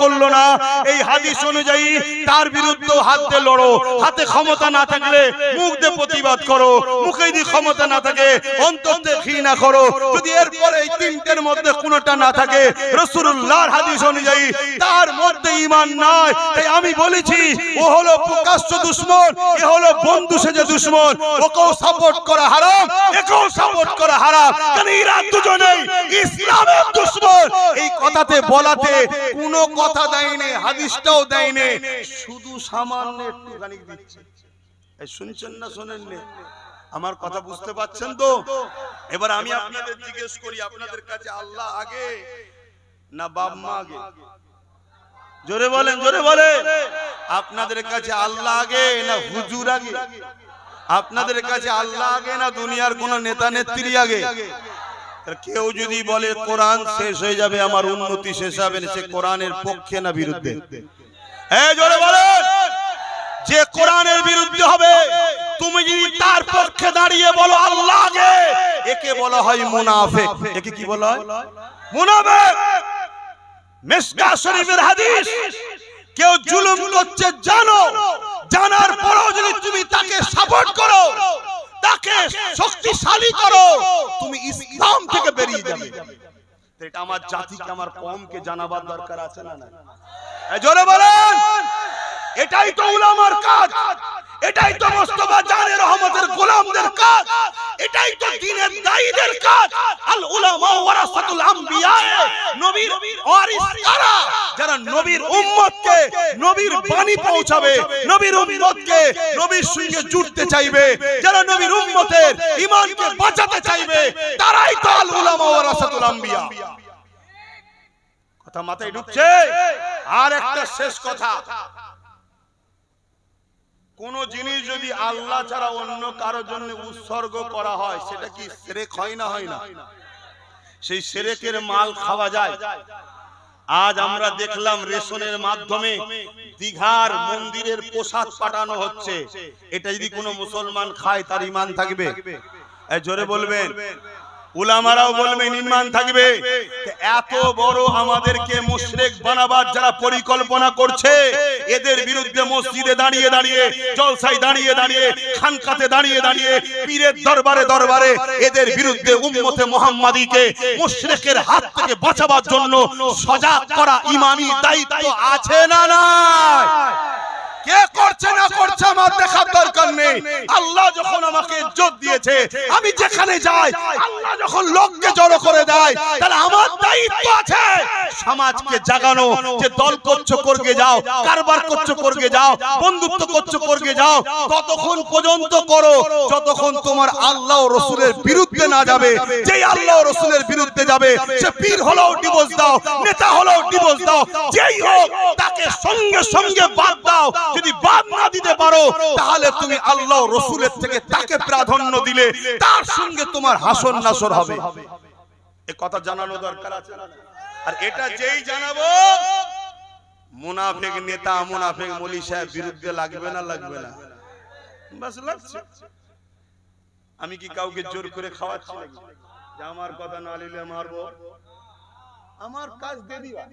করলো না। এই হাদিস অনুযায়ী তার বিরুদ্ধে হাত দিয়ে লড়ো। হাতে ক্ষমতা না থাকলে মুখ দিয়ে প্রতিবাদ করো, মুখে যদি ক্ষমতা না থাকে অন্তর দিয়ে ঘৃণা করো। যদি এরপরে এই তিনটের মধ্যে কোনোটা না থাকে রাসূলুল্লাহর হাদিস অনুযায়ী তার মধ্যে ঈমান নাই। তাই আমি বলেছি, ও হলো প্রকাশ্য দুশমন, এ হলো বন্ধু সেজে দুশমন। ওকেও সাপোর্ট করা হারাম, একেও সাপোর্ট করা হারাম, কারণ এরা দুজনেই ইসলামের দুশমন। এই কথাতে বলাতে কোনো কথা দেয়নি, হাদিসটাও দেয়নি, শুধু সামান্য একটুখানি দিচ্ছে। শুনছেন না শোনেননি? আমার কথা বুঝতে পারছেন তো? এবার আমি আপনাদের জিজ্ঞেস করি, আপনাদের কাছে আল্লাহ আগে না বাপ মা আগে? জোরে বলেন, জোরে বলেন। আপনাদের কাছে আল্লাহ আগে না হুজুর আগে? আপনাদের কাছে আল্লাহ আগে না দুনিয়ার কোন নেতা নেত্রী আগে? কেউ যদি বলে কোরআন শেষ হয়ে যাবে, আমার উন্নতি শেষ হবে না, সে কোরআনের পক্ষে না বিরুদ্ধে? জোরে বলেন। যে কোরআনের বিরুদ্ধে হবে, তুমি যদি তার পক্ষে দাঁড়িয়ে বলো আল্লাহ আগে, একে বলা হয় মুনাফিক। একে কি বলা হয়? মুনাফিক। মিশকাত শরীফের হাদিস, কেউ জুলুম করছে জানো, জানার পরেও যদি তুমি তাকে সাপোর্ট করো, তাকে শক্তিশালী করো, তুমি ইসলাম থেকে বেরিয়ে যাবে। এটা আমার জাতিকে আমার কওমকে জানাবার দরকার আছে না না? জোরে বলেন। এটাই তো উলামার কাজ, এটাই তো মুস্তাফা জানের রহমতের গোলামদের কাজ, এটাই তো দ্বীনের দায়ীদের কাজ। আল উলামা ওয়ারাসাতুল আমবিয়া, নবীর ওয়ারিস কারা? যারা নবীর উম্মতকে নবীর বাণী পৌঁছাবে, নবীর উম্মতকে নবীর সঙ্গে জুড়তে চাইবে, যারা নবীর উম্মতের ঈমানকে বাঁচাতে চাইবে, তারাই তো আল উলামা ওয়ারাসাতুল আমবিয়া। কথা মাথায় ঢুকছে? আর একটা শেষ কথা, কোন জিনিস যদি আল্লাহ ছাড়া অন্য কারো জন্য উৎসর্গ করা হয় সেটা কি শিরক হয় না? হয় না? সেই শিরকের মাল খাওয়া যায়। আজ আমরা দেখলাম রেশনের মাধ্যমে দীঘার মন্দিরের প্রসাদ পাঠানো হচ্ছে। এটা যদি কোনো মুসলমান খায় তার ঈমান থাকবে? জোরে বলবেন। উলামারাও বলবেন ঈমান থাকবে। এত বড় আমাদেরকে মুশরিক বানাবার যারা পরিকল্পনা করছে, এদের বিরুদ্ধে মসজিদে দাঁড়িয়ে দাঁড়িয়ে, জলসায় দাঁড়িয়ে দাঁড়িয়ে, খানকাতে দাঁড়িয়ে দাঁড়িয়ে, পীরের দরবারে দরবারে এদের বিরুদ্ধে উম্মতে মুহাম্মাদীকে মুশরিকের হাত থেকে বাঁচাবার জন্য সজাগ করা ঈমানি দায়িত্ব আছে না নাই? কে করছে না করছে আমার দেখার দরকার নেই। আল্লাহ যখন আমাকে ইজ্জত দিয়েছে, আমি যেখানে যাই আল্লাহ যখন লোককে জড়ো করে দেয়, তাহলে আমার দায়িত্ব আছে সমাজকে জাগানো, যে দল করছো করবে যাও, কারবার করছো করবে যাও, বন্ধুত্ব করছো করবে যাও, ততক্ষণ পর্যন্ত করো যতক্ষণ তোমার আল্লাহ ও রাসূলের বিরুদ্ধে না যাবে। যেই আল্লাহ ও রাসূলের বিরুদ্ধে যাবে, সে পীর হলেও ডিভোর্স দাও, নেতা হলেও ডিভোর্স দাও, যেই হোক তাকে সঙ্গে সঙ্গে বাদ দাও। যদি বাদ না দিতে পারো তাহলে তুমি আল্লাহ ও রাসূলের থেকে তাকে প্রাধান্য দিলে তার সঙ্গে তোমার হাসর নাসর হবে। এই কথা জানানো দরকার আছে। আর এটা যেই জানাবো, মুনাফিক নেতা মুনাফিক মৌলী সাহেব বিরুদ্ধে লাগবে না? লাগবে না? বাস লাগছে। আমি কি কাউকে জোর করে খাওয়াচ্ছি নাকি যে আমার কথা না নিলে মারবো? আমার কাজ দিয়ে দিবা,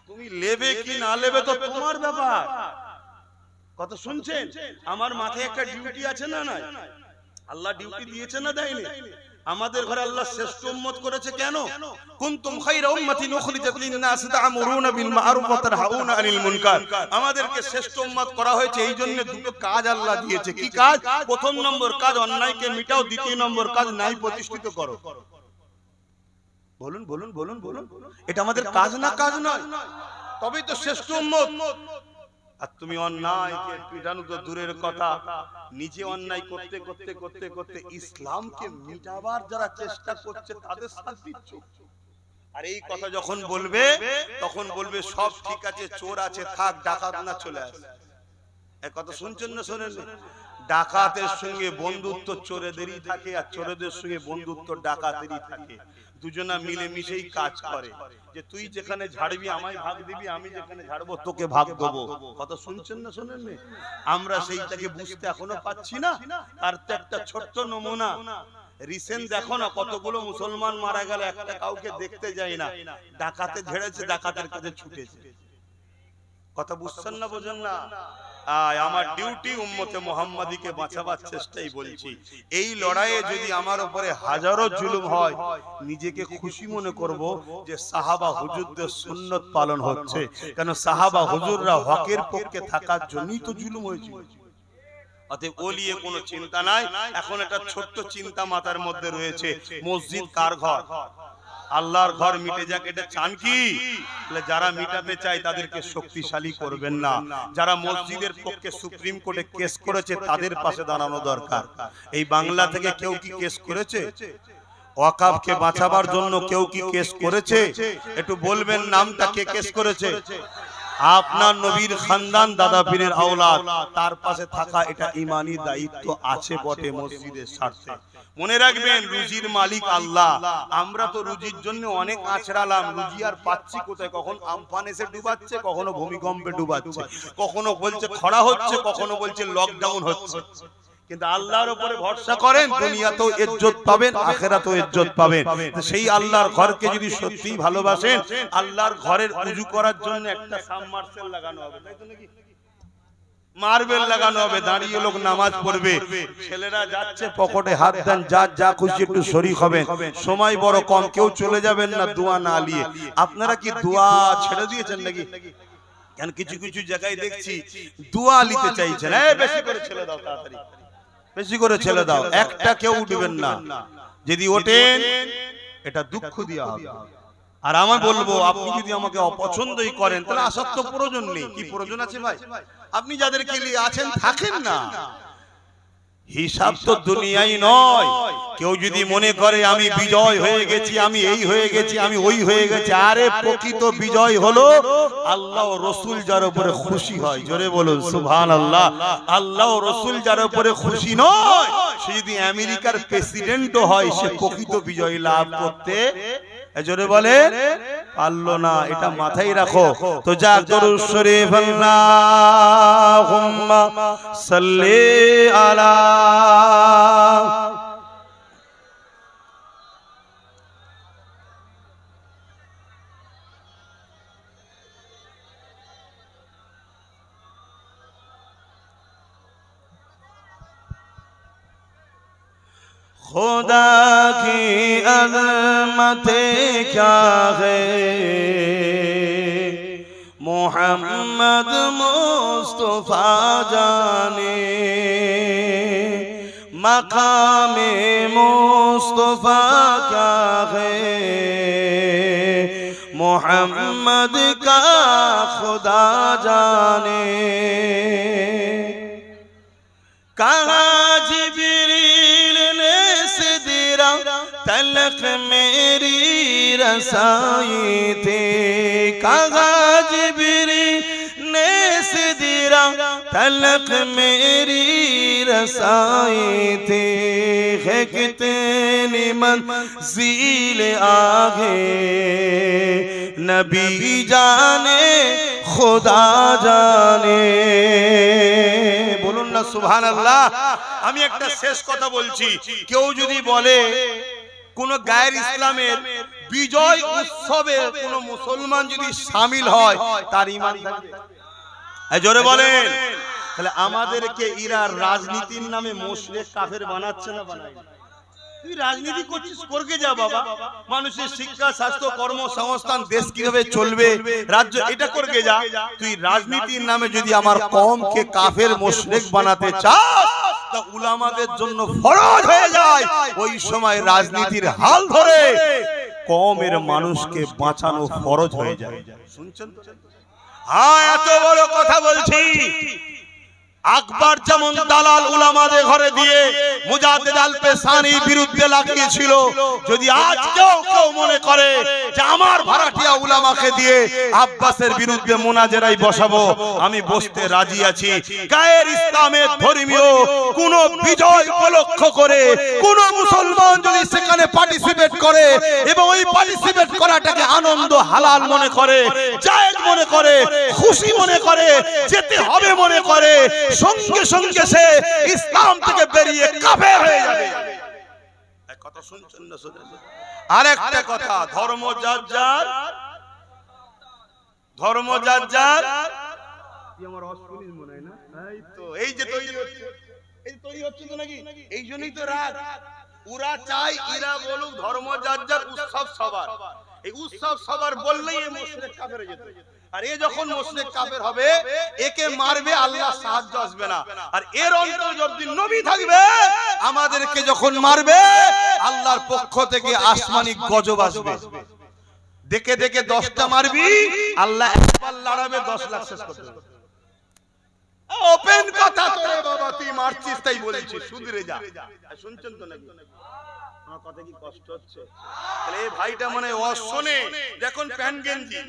তুমি লেবে কি না লেবে তো তোমার ব্যাপার। কথা শুনছেন? আমার মাথায় একটা ডিউটি আছে না নাই? আল্লাহ ডিউটি দিয়েছে না দেয়নি? আমাদের ঘরে আল্লাহ শ্রেষ্ঠ উম্মত করেছে কেন? কুনতুম খায়রা উম্মাতিন উখরিজাত লিন-নাস তা'মুরুনা বিল মা'রুফ ওয়া তানহাউনা আনিল মুনকার। আমাদেরকে শ্রেষ্ঠ উম্মত করা হয়েছে এই জন্য দুটো কাজ আল্লাহ দিয়েছে। কি কাজ? প্রথম নম্বর কাজ অন্যায়কে মিটাও, দ্বিতীয় নম্বর কাজ ন্যায় প্রতিষ্ঠিত করো। বলুন বলুন বলুন বলুন, এটা আমাদের কাজ না? কাজ নয়? তবেই তো শ্রেষ্ঠ উম্মত। আর তুমি অন্যায়কে পিটানো তো দূরের কথা, নিজে অন্যায় করতে করতে করতে করতে ইসলামকে মিটাবার যারা চেষ্টা করছে তাদের সাথ দিচ্ছ। আর এই কথা যখন বলবে তখন বলবে সব ঠিক আছে, চোর আছে থাক, ডাকাত না চলে আসে। এই কথা শুনছেন না শোনেন? ডাকাতের সঙ্গে বন্ধুত্ব চোরেদেরই থাকে, আর চোরেদের সঙ্গে বন্ধুত্ব ডাকাতেরই থাকে। দুজনা মিলে মিশেই কাজ করে, যে তুই যেখানে ঝাড়বি আমায় ভাগ দিবি, আমি যেখানে ঝাড়বো তোকে ভাগ দেবো। কথা শুনছেন না শোনেন? আমরা সেইটাকে বুঝতে এখনো পাচ্ছি না। তার তো একটা ছোট্ট নমুনা রিসেন্ট দেখো না, কতগুলো মুসলমান মারা গেল, একটা কাউকে দেখতে যায় না, ডাকাতে ঝেড়েছে, ডাকাতের কাছে ছুটেছে। কথা বুঝছেন না? বোঝেন না? আমার ডিউটি উম্মতে মুহাম্মাদীকে বাঁচাবার চেষ্টাই বলছি। এই লড়াইয়ে যদি আমার উপরে হাজারো জুলুম হয়, নিজেকে খুশি মনে করব যে সাহাবা হুজুরদের সুন্নত পালন হচ্ছে। কেন? সাহাবা হুজুররা হকের পক্ষে থাকার জন্যই তো জুলুম হয়েছিল। অতএব ও নিয়ে কোনো চিন্তা নাই। এখন একটা ছোট্ট চিন্তা মাথার মধ্যে রয়েছে, মসজিদ কার ঘর? আল্লাহর ঘর মিটে যাক, এটা চান কি? যারা মিটাতে চায় তাদেরকে শক্তিশালী করবেন না। যারা মসজিদের পক্ষে সুপ্রিম কোর্টে কেস করেছে তাদের পাশে দাঁড়ানো দরকার। এই বাংলা থেকে কেউ কি কেস করেছে? ওয়াকফকে বাঁচাবার জন্য কেউ কি কেস করেছে? একটু বলবেন নামটা, কে কেস করেছে? আপনার নবীর খানদান, দাদা পীরের আওলাদ, তার পাশে থাকা এটা ঈমানি দায়িত্ব আছে বটে মসজিদের স্বার্থে। মনে রাখবেন, রুজির মালিক আল্লাহ। আমরা তো রুজির জন্য অনেক আছড়ালাম, রুজি আর পাচ্ছি কোথায়? কখন আমফান এসে ডুবাচ্ছে, কখনো ভূমিকম্পে ডুবাচ্ছে, কখনো বলছে খরা হচ্ছে, কখনো বলছে লকডাউন হচ্ছে। কিন্তু আল্লাহর উপরে ভরসা করেন, দুনিয়াতেও ইজ্জত পাবেন, আখিরাতেও ইজ্জত পাবেন। সেই আল্লাহর ঘরকে যদি সত্যিই ভালোবাসেন, আল্লাহর ঘরের উযু করার জন্য একটা সাবমার্সেল লাগানো হবে, তাই তো নাকি? মার্বেল লাগানো হবে, দাঁড়িয়ে লোক নামাজ পড়বে, ছেলেরা যাচ্ছে পকেটে হাত দেন, যা খুশি একটু শরীক হবেন, সময় বড় কম, কেউ চলে যাবেন না দোয়া না নিয়ে। আপনারা কি দোয়া ছেড়ে দিয়েছেন নাকি? কেন কিছু কিছু জায়গায় দেখছি দোয়া নিতে চাইছেন, বেশি করে ছেলে দাও, তাড়াতাড়ি বেশি করে ছেলে দাও, একটা কেউ উঠবেন না, যদি ওঠেন এটা দুঃখ দিয়া হবে। আর আমার বলবো, আপনি যদি আমাকে অপছন্দই করেন তাহলে আসার তো প্রয়োজন নেই। কি প্রয়োজন আছে ভাই? আপনি যাদেরকে নিয়ে আছেন থাকেন না, হিসাব তো দুনিয়ায় নয়। কেউ যদি মনে করে আমি বিজয় হয়ে গেছি, আমি এই হয়ে গেছি, আমি ওই হয়ে গেছি, আরে প্রকৃত বিজয় হলো আল্লাহ ও রসুল যার উপরে খুশি হয়। জোরে বলুন সুবহানাল্লাহ। আল্লাহ ও রসুল যার উপরে খুশি নয়, সে যদি আমেরিকার প্রেসিডেন্টও হয়, সে প্রকৃত বিজয় লাভ করতে জোরে বলে পারলো না। এটা মাথায় রাখো। তো যা দরুদ শরীফ আল্লাহুম্মা সাল্লি আলা खुदा की अज़मत क्या है, मोहम्मद मुस्तफा जाने, मकामे मुस्तफा क्या है, मोहम्मद का खुदा जाने। कहा जिब्रील ने सिदरा तलक मेरी रसाई थे, कहा जिब्रील ने सिदरा तलक मेरी रसाई थे, है कितनी मंज़िल आगे नबी जाने खुदा जाने। বলুন না সুবহানাল্লাহ। আমি একটা শেষ কথা বলছি, কেউ যদি বলে কোন গায়ের ইসলামের বিজয় উৎসবে কোন মুসলমান যদি শামিল হয় তার ঈমান থাকবে? জোরে বলেন। তাহলে আমাদেরকে এরা রাজনীতির নামে মুশরিক কাফের বানাচ্ছে না বানায়? তুই রাজনীতি করছিস, করকে যা বাবা। মানুষের শিক্ষা, স্বাস্থ্য, কর্মসংস্থান, দেশ কিভাবে চলবে, রাজ্য, এটা করকে যা। তুই রাজনীতির নামে যদি আমার কওমকে কাফের মুশরিক বানাতে চাস, তা উলামাদের জন্য ফরজ হয়ে যায় ওই সময় রাজনীতির হাল ধরে কওমের মানুষকে বাঁচানো ফরজ হয়ে যায়। শুনছেন? হ্যাঁ, এত বড় কথা বলছি। আকবর যেমন দালাল উলামাদের ঘরে দিয়ে মুজাদ্দিদ আল পেশানির বিরুদ্ধে লাগিয়েছিল, যদি আজ কেউ মনে করে যে আমার ভাড়াটিয়া উলামাকে দিয়ে আব্বাসের বিরুদ্ধে মুনাজেরাই বসাবো, আমি বসতে রাজি আছি। গায়ের ইসলামের ধর্মীয় কোন বিজয় উপলক্ষ করে কোন মুসলমান যদি সেখানে পার্টিসিপেট করে এবং ওই পার্টিসিপেট করাটাকে আনন্দ হালাল মনে করে, জায়েজ মনে করে, খুশি মনে করে, যেতে হবে মনে করে, সঙ্গে সঙ্গে সে ইসলাম থেকে বেরিয়ে কাফের হয়ে যাবে। এক কথা শুনছেন না? শুনেন। আরেকটা কথা, ধর্ম যার যার, ধর্ম যার যার। আমার অশ্বিনীর মনে হয় না, এই তো এই যে তৈরি হচ্ছে, এই তৈরি হচ্ছে তো নাকি? এই জন্যই তো রাগ। ওরা চাই এরা বলুক ধর্ম যার যার, উৎসব সবার। এই উৎসব সবার বললেই এই মুশরিক কাফের হয়ে যেত। আর এ যখন মুশরিক কাফের হবে, একে মারবে, আল্লাহ সাহায্য আসবে না। আর এর অন্তর যদি নবী থাকবে, আমাদেরকে যখন মারবে আল্লাহর পক্ষ থেকে আসমানি গজব আসবে। দেখে দেখে 10টা মারবি, আল্লাহ একবার লড়াবে 10 লাখ শেষ করতে হবে। ওপেন কথা তোরে বাবা, তুই মারছিস তাই বলেছিস, সুধরে যা। শুনছেন তো নাকি? আমার কথা কি কষ্ট হচ্ছে? তাহলে এই ভাইটা মনে অশোনে, দেখুন প্যান্ট গেঞ্জি,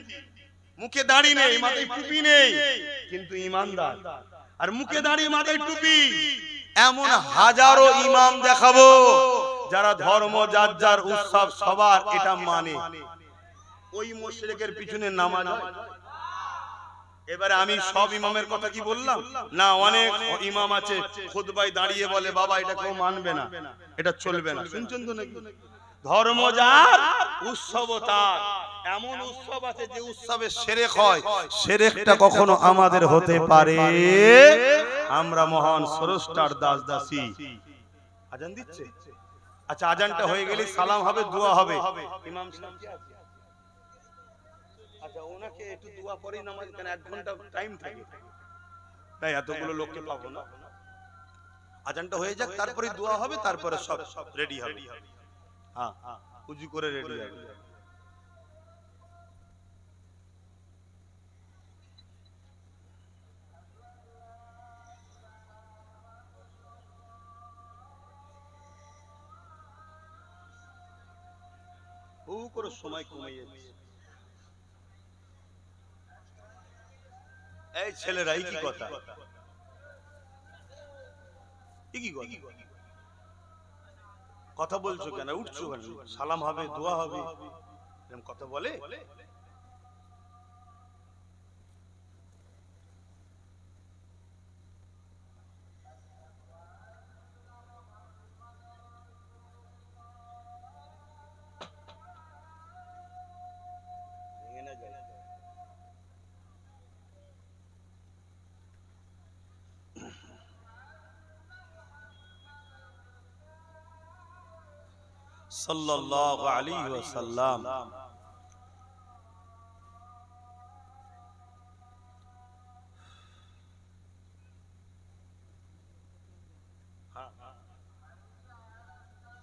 মুখে দাড়ি নেই, মাথায় টুপি নেই, কিন্তু ইমানদার। আর মুখে দাড়ি, মাথায় টুপি, এমন হাজারো ইমাম দেখাবো যারা ধর্ম যার যার, উৎসব সবার, এটা মানে। ওই মুশরিকের পিছনে নামাজ হয়। এবারে আমি সব ইমামের কথা কি বললাম না? অনেক ইমাম আছে খুতবায় দাঁড়িয়ে বলে বাবা এটা কেউ মানবে না, এটা চলবে না। শুনছেন তো নাকি? ধর্ম যার, উৎসব তার। এমন উৎসব আছে যে উৎসবে শিরক হয়, শিরকটা কখনো আমাদের হতে পারে। আমরা মহান স্রষ্টার দাস দাসী। আজান দিচ্ছে, আচ্ছা আজানটা হয়ে গেলে সালাম হবে, দোয়া হবে। ইমাম সাহেব কি আছে? আচ্ছা ওনাকে একটু দোয়া পরেই নামাজ, কেন 1 ঘন্টা টাইম থাকে, তাই এতগুলো লোককে পাবো না। আজানটা হয়ে যাক, তারপরে দোয়া হবে, তারপরে সব রেডি হবে। হ্যাঁ, উজু করে রেডি হবে। ও করে সময় কমে যাচ্ছে। এই ছেলেরাই কি কথা, কথা বলছো কেন, উঠছো কেন? সালাম হবে, দোয়া হবে, এরকম কথা বলে? সাল্লাল্লাহু আলাইহি ওয়াসাল্লাম।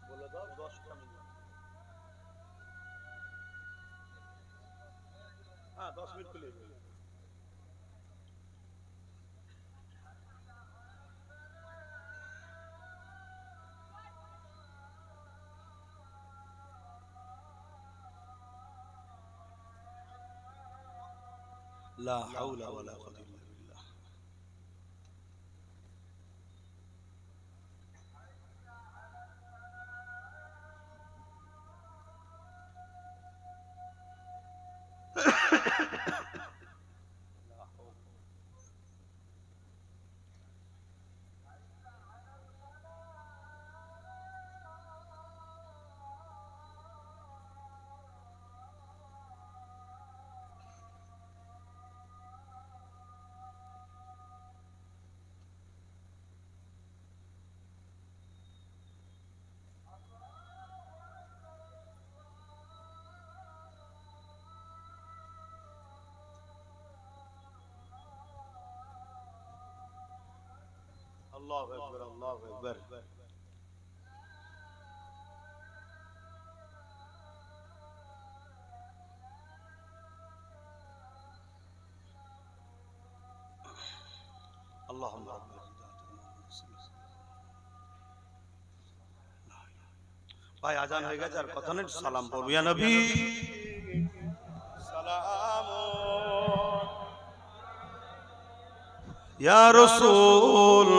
বলে দাও 10টা মিনিট। হ্যাঁ 10 মিনিট খুলে যাবে। লা হাওলা ওয়ালা কুওয়াতা ইল্লা বিল্লাহ। আল্লাহু আকবার, আল্লাহু আকবার। আল্লাহুম্মা ভাই আজান হয়ে গেছে, আর কথা নেই, সালাম পড়ব। ইয়া নবী সালাম, ইয়া রাসূল,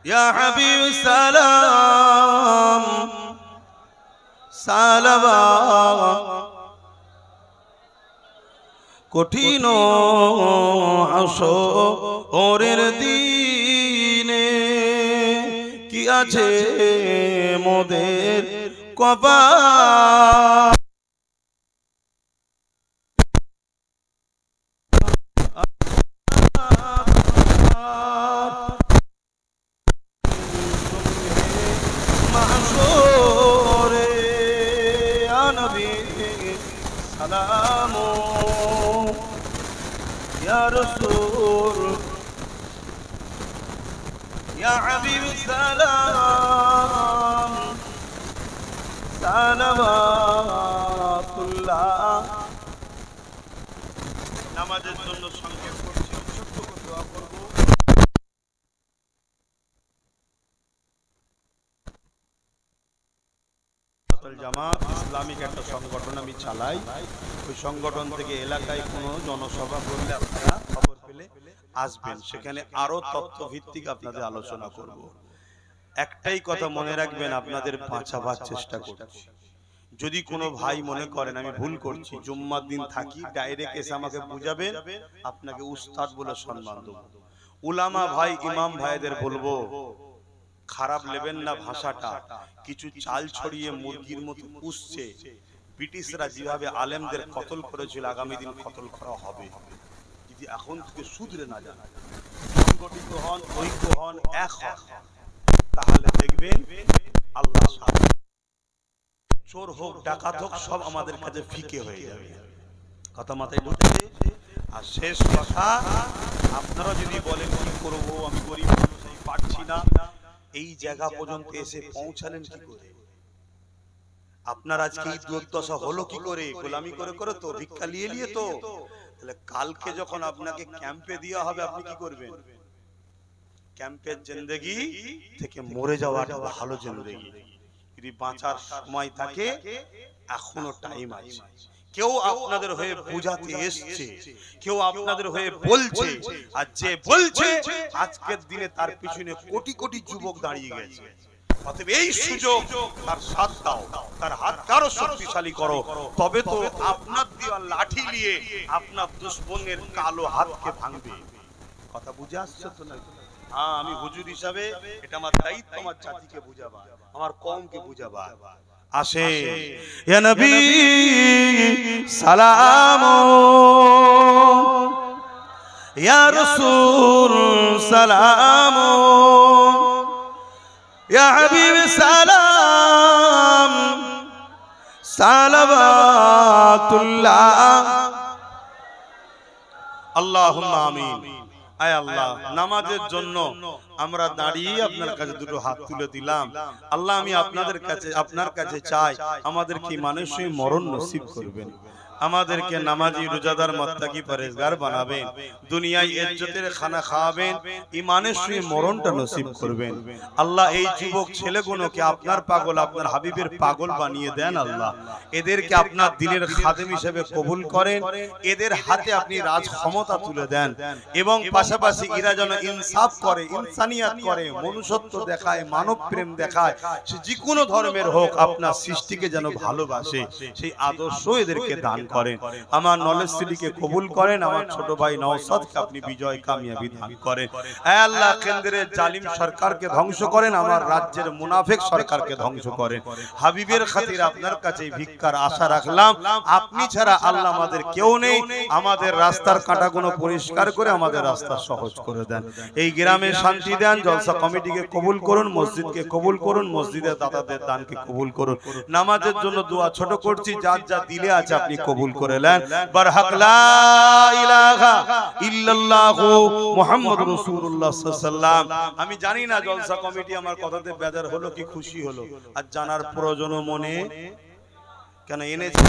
ইয়া হাবিব সালাম, সালাওয়াত। কঠিন হাসরের দিনে কি আছে মোদের কপাল, মাহশরে ইয়া নবী সালাম, ইয়া রাসূল, ইয়া হাবিব সালাম, সালাওয়াতুল্লাহ। নামাজের জন্য সংক্ষেপ করছি, ছোট্ট করে দোয়া করব। জামাত ইসলামিক একটা সংগঠন আমি চালাই। ওই সংগঠন থেকে এলাকায় কোনো জনসভা করলে আপনারা খবর পেলে আসবেন, সেখানে আরো তথ্য ভিত্তিক আপনাদের আলোচনা করব। একটাই কথা মনে রাখবেন, আপনাদের বাঁচাবার চেষ্টা করছি। যদি কোনো ভাই মনে করেন আমি ভুল করছি, জুম্মার দিন থাকি, ডাইরেক্ট এসে আমাকে বুঝাবেন, আপনাকে উস্তাদ বলে সম্মান দেব। উলামা ভাই, ইমাম ভাইদের বলবো খারাপ নেবেন না ভাষাটা, কিছু চাল ছড়িয়ে মুরগির মতো পুষছে। ব্রিটিশরা যেভাবে আলেমদের কতল করেছিল, আগামী দিন কতল করা হবে যদি এখন থেকে শুধরে না যান, সংগঠিত হন, ঐক্য হন, এক হন, তাহলে দেখবেন আল্লাহ চোর হোক ডাকাত হোক সব আমাদের কাছে ফিকে হয়ে যাবে। কথা মাথায় ঢুকছে? আর শেষ কথা, আপনারা যদি বলেন কি করব, আমি গরিব মানুষ, আমি পারছি না, এই জায়গা পর্যন্ত এসে পৌঁছালেন কি করে? আপনার আজকে এই দুর্দশা হলো কি করে? গোলামি করে করে তো, ভিক্ষা নিয়ে নিয়ে তো। তাহলে কালকে যখন আপনাকে ক্যাম্পে দেওয়া হবে, আপনি কি করবেন? ক্যাম্পের জিন্দেগি থেকে মরে যাওয়াটা ভালো জিন্দেগি। যদি বাঁচার সময় থাকে, এখনো টাইম আছে। কেউ আপনাদের হয়ে বুঝাতে এসছে, কেউ আপনাদের হয়ে বলছে, আর যে বলছে আজকের দিনে তার পিছনে কোটি কোটি যুবক দাঁড়িয়ে গেছে। অতএব এই সুযোগ তার সাথ দাও, তার হাত কারো শক্তিশালী করো, তবে তো আপনার দেওয়া লাঠি নিয়ে আপনার দুশ্মনের কালো হাতকে ভাঙবে। কথা বুঝে আসছে তো না? হ্যাঁ, আমি হুজুর হিসাবে এটা আমার দায়িত্ব, আমার জাতিকে বুঝাবা, আমার কওমকে বুঝাবা। আসে ইয়া নবী সালাম, ইয়া রাসূল সালাম, ইয়া হাবিব সালাম, সালাওয়াতুল্লাহ, আল্লাহুম্মা আমিন। আয় আল্লাহ, নামাজের জন্য আমরা দাঁড়িয়ে আপনার কাছে দুটো হাত তুলে দিলাম। আল্লাহ, আমি আপনাদের কাছে, আপনার কাছে চাই, আমাদেরকে মানুষই মরণ নসিব করবেন, আমাদেরকে নামাজি রোজাদার মুত্তাকি পরহেজগার বানাবেন, দুনিয়ায় ইজ্জতের খানা খাওয়াবেন, ইমানের সঙ্গে মরণটা নসিব করবেন। আল্লাহ, এই যুবক ছেলেগুলোকে আপনার পাগল, আপনার হাবিবের পাগল বানিয়ে দেন। আল্লাহ, এদেরকে আপনার দিনের খাদেম হিসেবে কবুল করেন, এদের হাতে আপনি রাজ ক্ষমতা তুলে দেন, এবং পাশাপাশি এরা যেন ইনসাফ করে, ইনসানিয়াত করে, মনুষ্যত্ব দেখায়, মানব প্রেম দেখায়, সে যে কোনো ধর্মের হোক, আপনার সৃষ্টিকে যেন ভালোবাসে, সেই আদর্শ এদেরকে দান করেন। আমার নলেজ সিটিকে কবুল করেন, আমার ছোট ভাই নওশাদকে আপনি বিজয় কামিয়াবি দান করেন। হে আল্লাহ, কেন্দ্রের জালিম সরকারকে ধ্বংস করেন, আমার রাজ্যের মুনাফিক সরকারকে ধ্বংস করেন। হাবিবের খাতির আপনার কাছে ভিক্ষার আশা রাখলাম, আপনি ছাড়া আল্লাহ আমাদের কেউ নেই। আমাদের রাস্তার কাঁটাগুলো পরিষ্কার করে আমাদের রাস্তা সহজ করে দেন, এই গ্রামে শান্তি দেন। জলসা কমিটিকে কবুল করুন, মসজিদকে কবুল করুন, মসজিদের দাতাদের দানকে কবুল করুন। নামাজের জন্য দোয়া ছোট করছি, যার যা দিলে আছে আপনি কবুল করে নেন। বারহাক লা ইলাহা ইল্লাল্লাহু মুহাম্মাদুর রাসূলুল্লাহ সাল্লাল্লাহু আলাইহি ওয়াসাল্লাম। আমি জানি না জলসা কমিটি আমার কথাতে বেজার হলো কি খুশি হলো, আর জানার প্রয়োজনও মনে কেন এনেছে।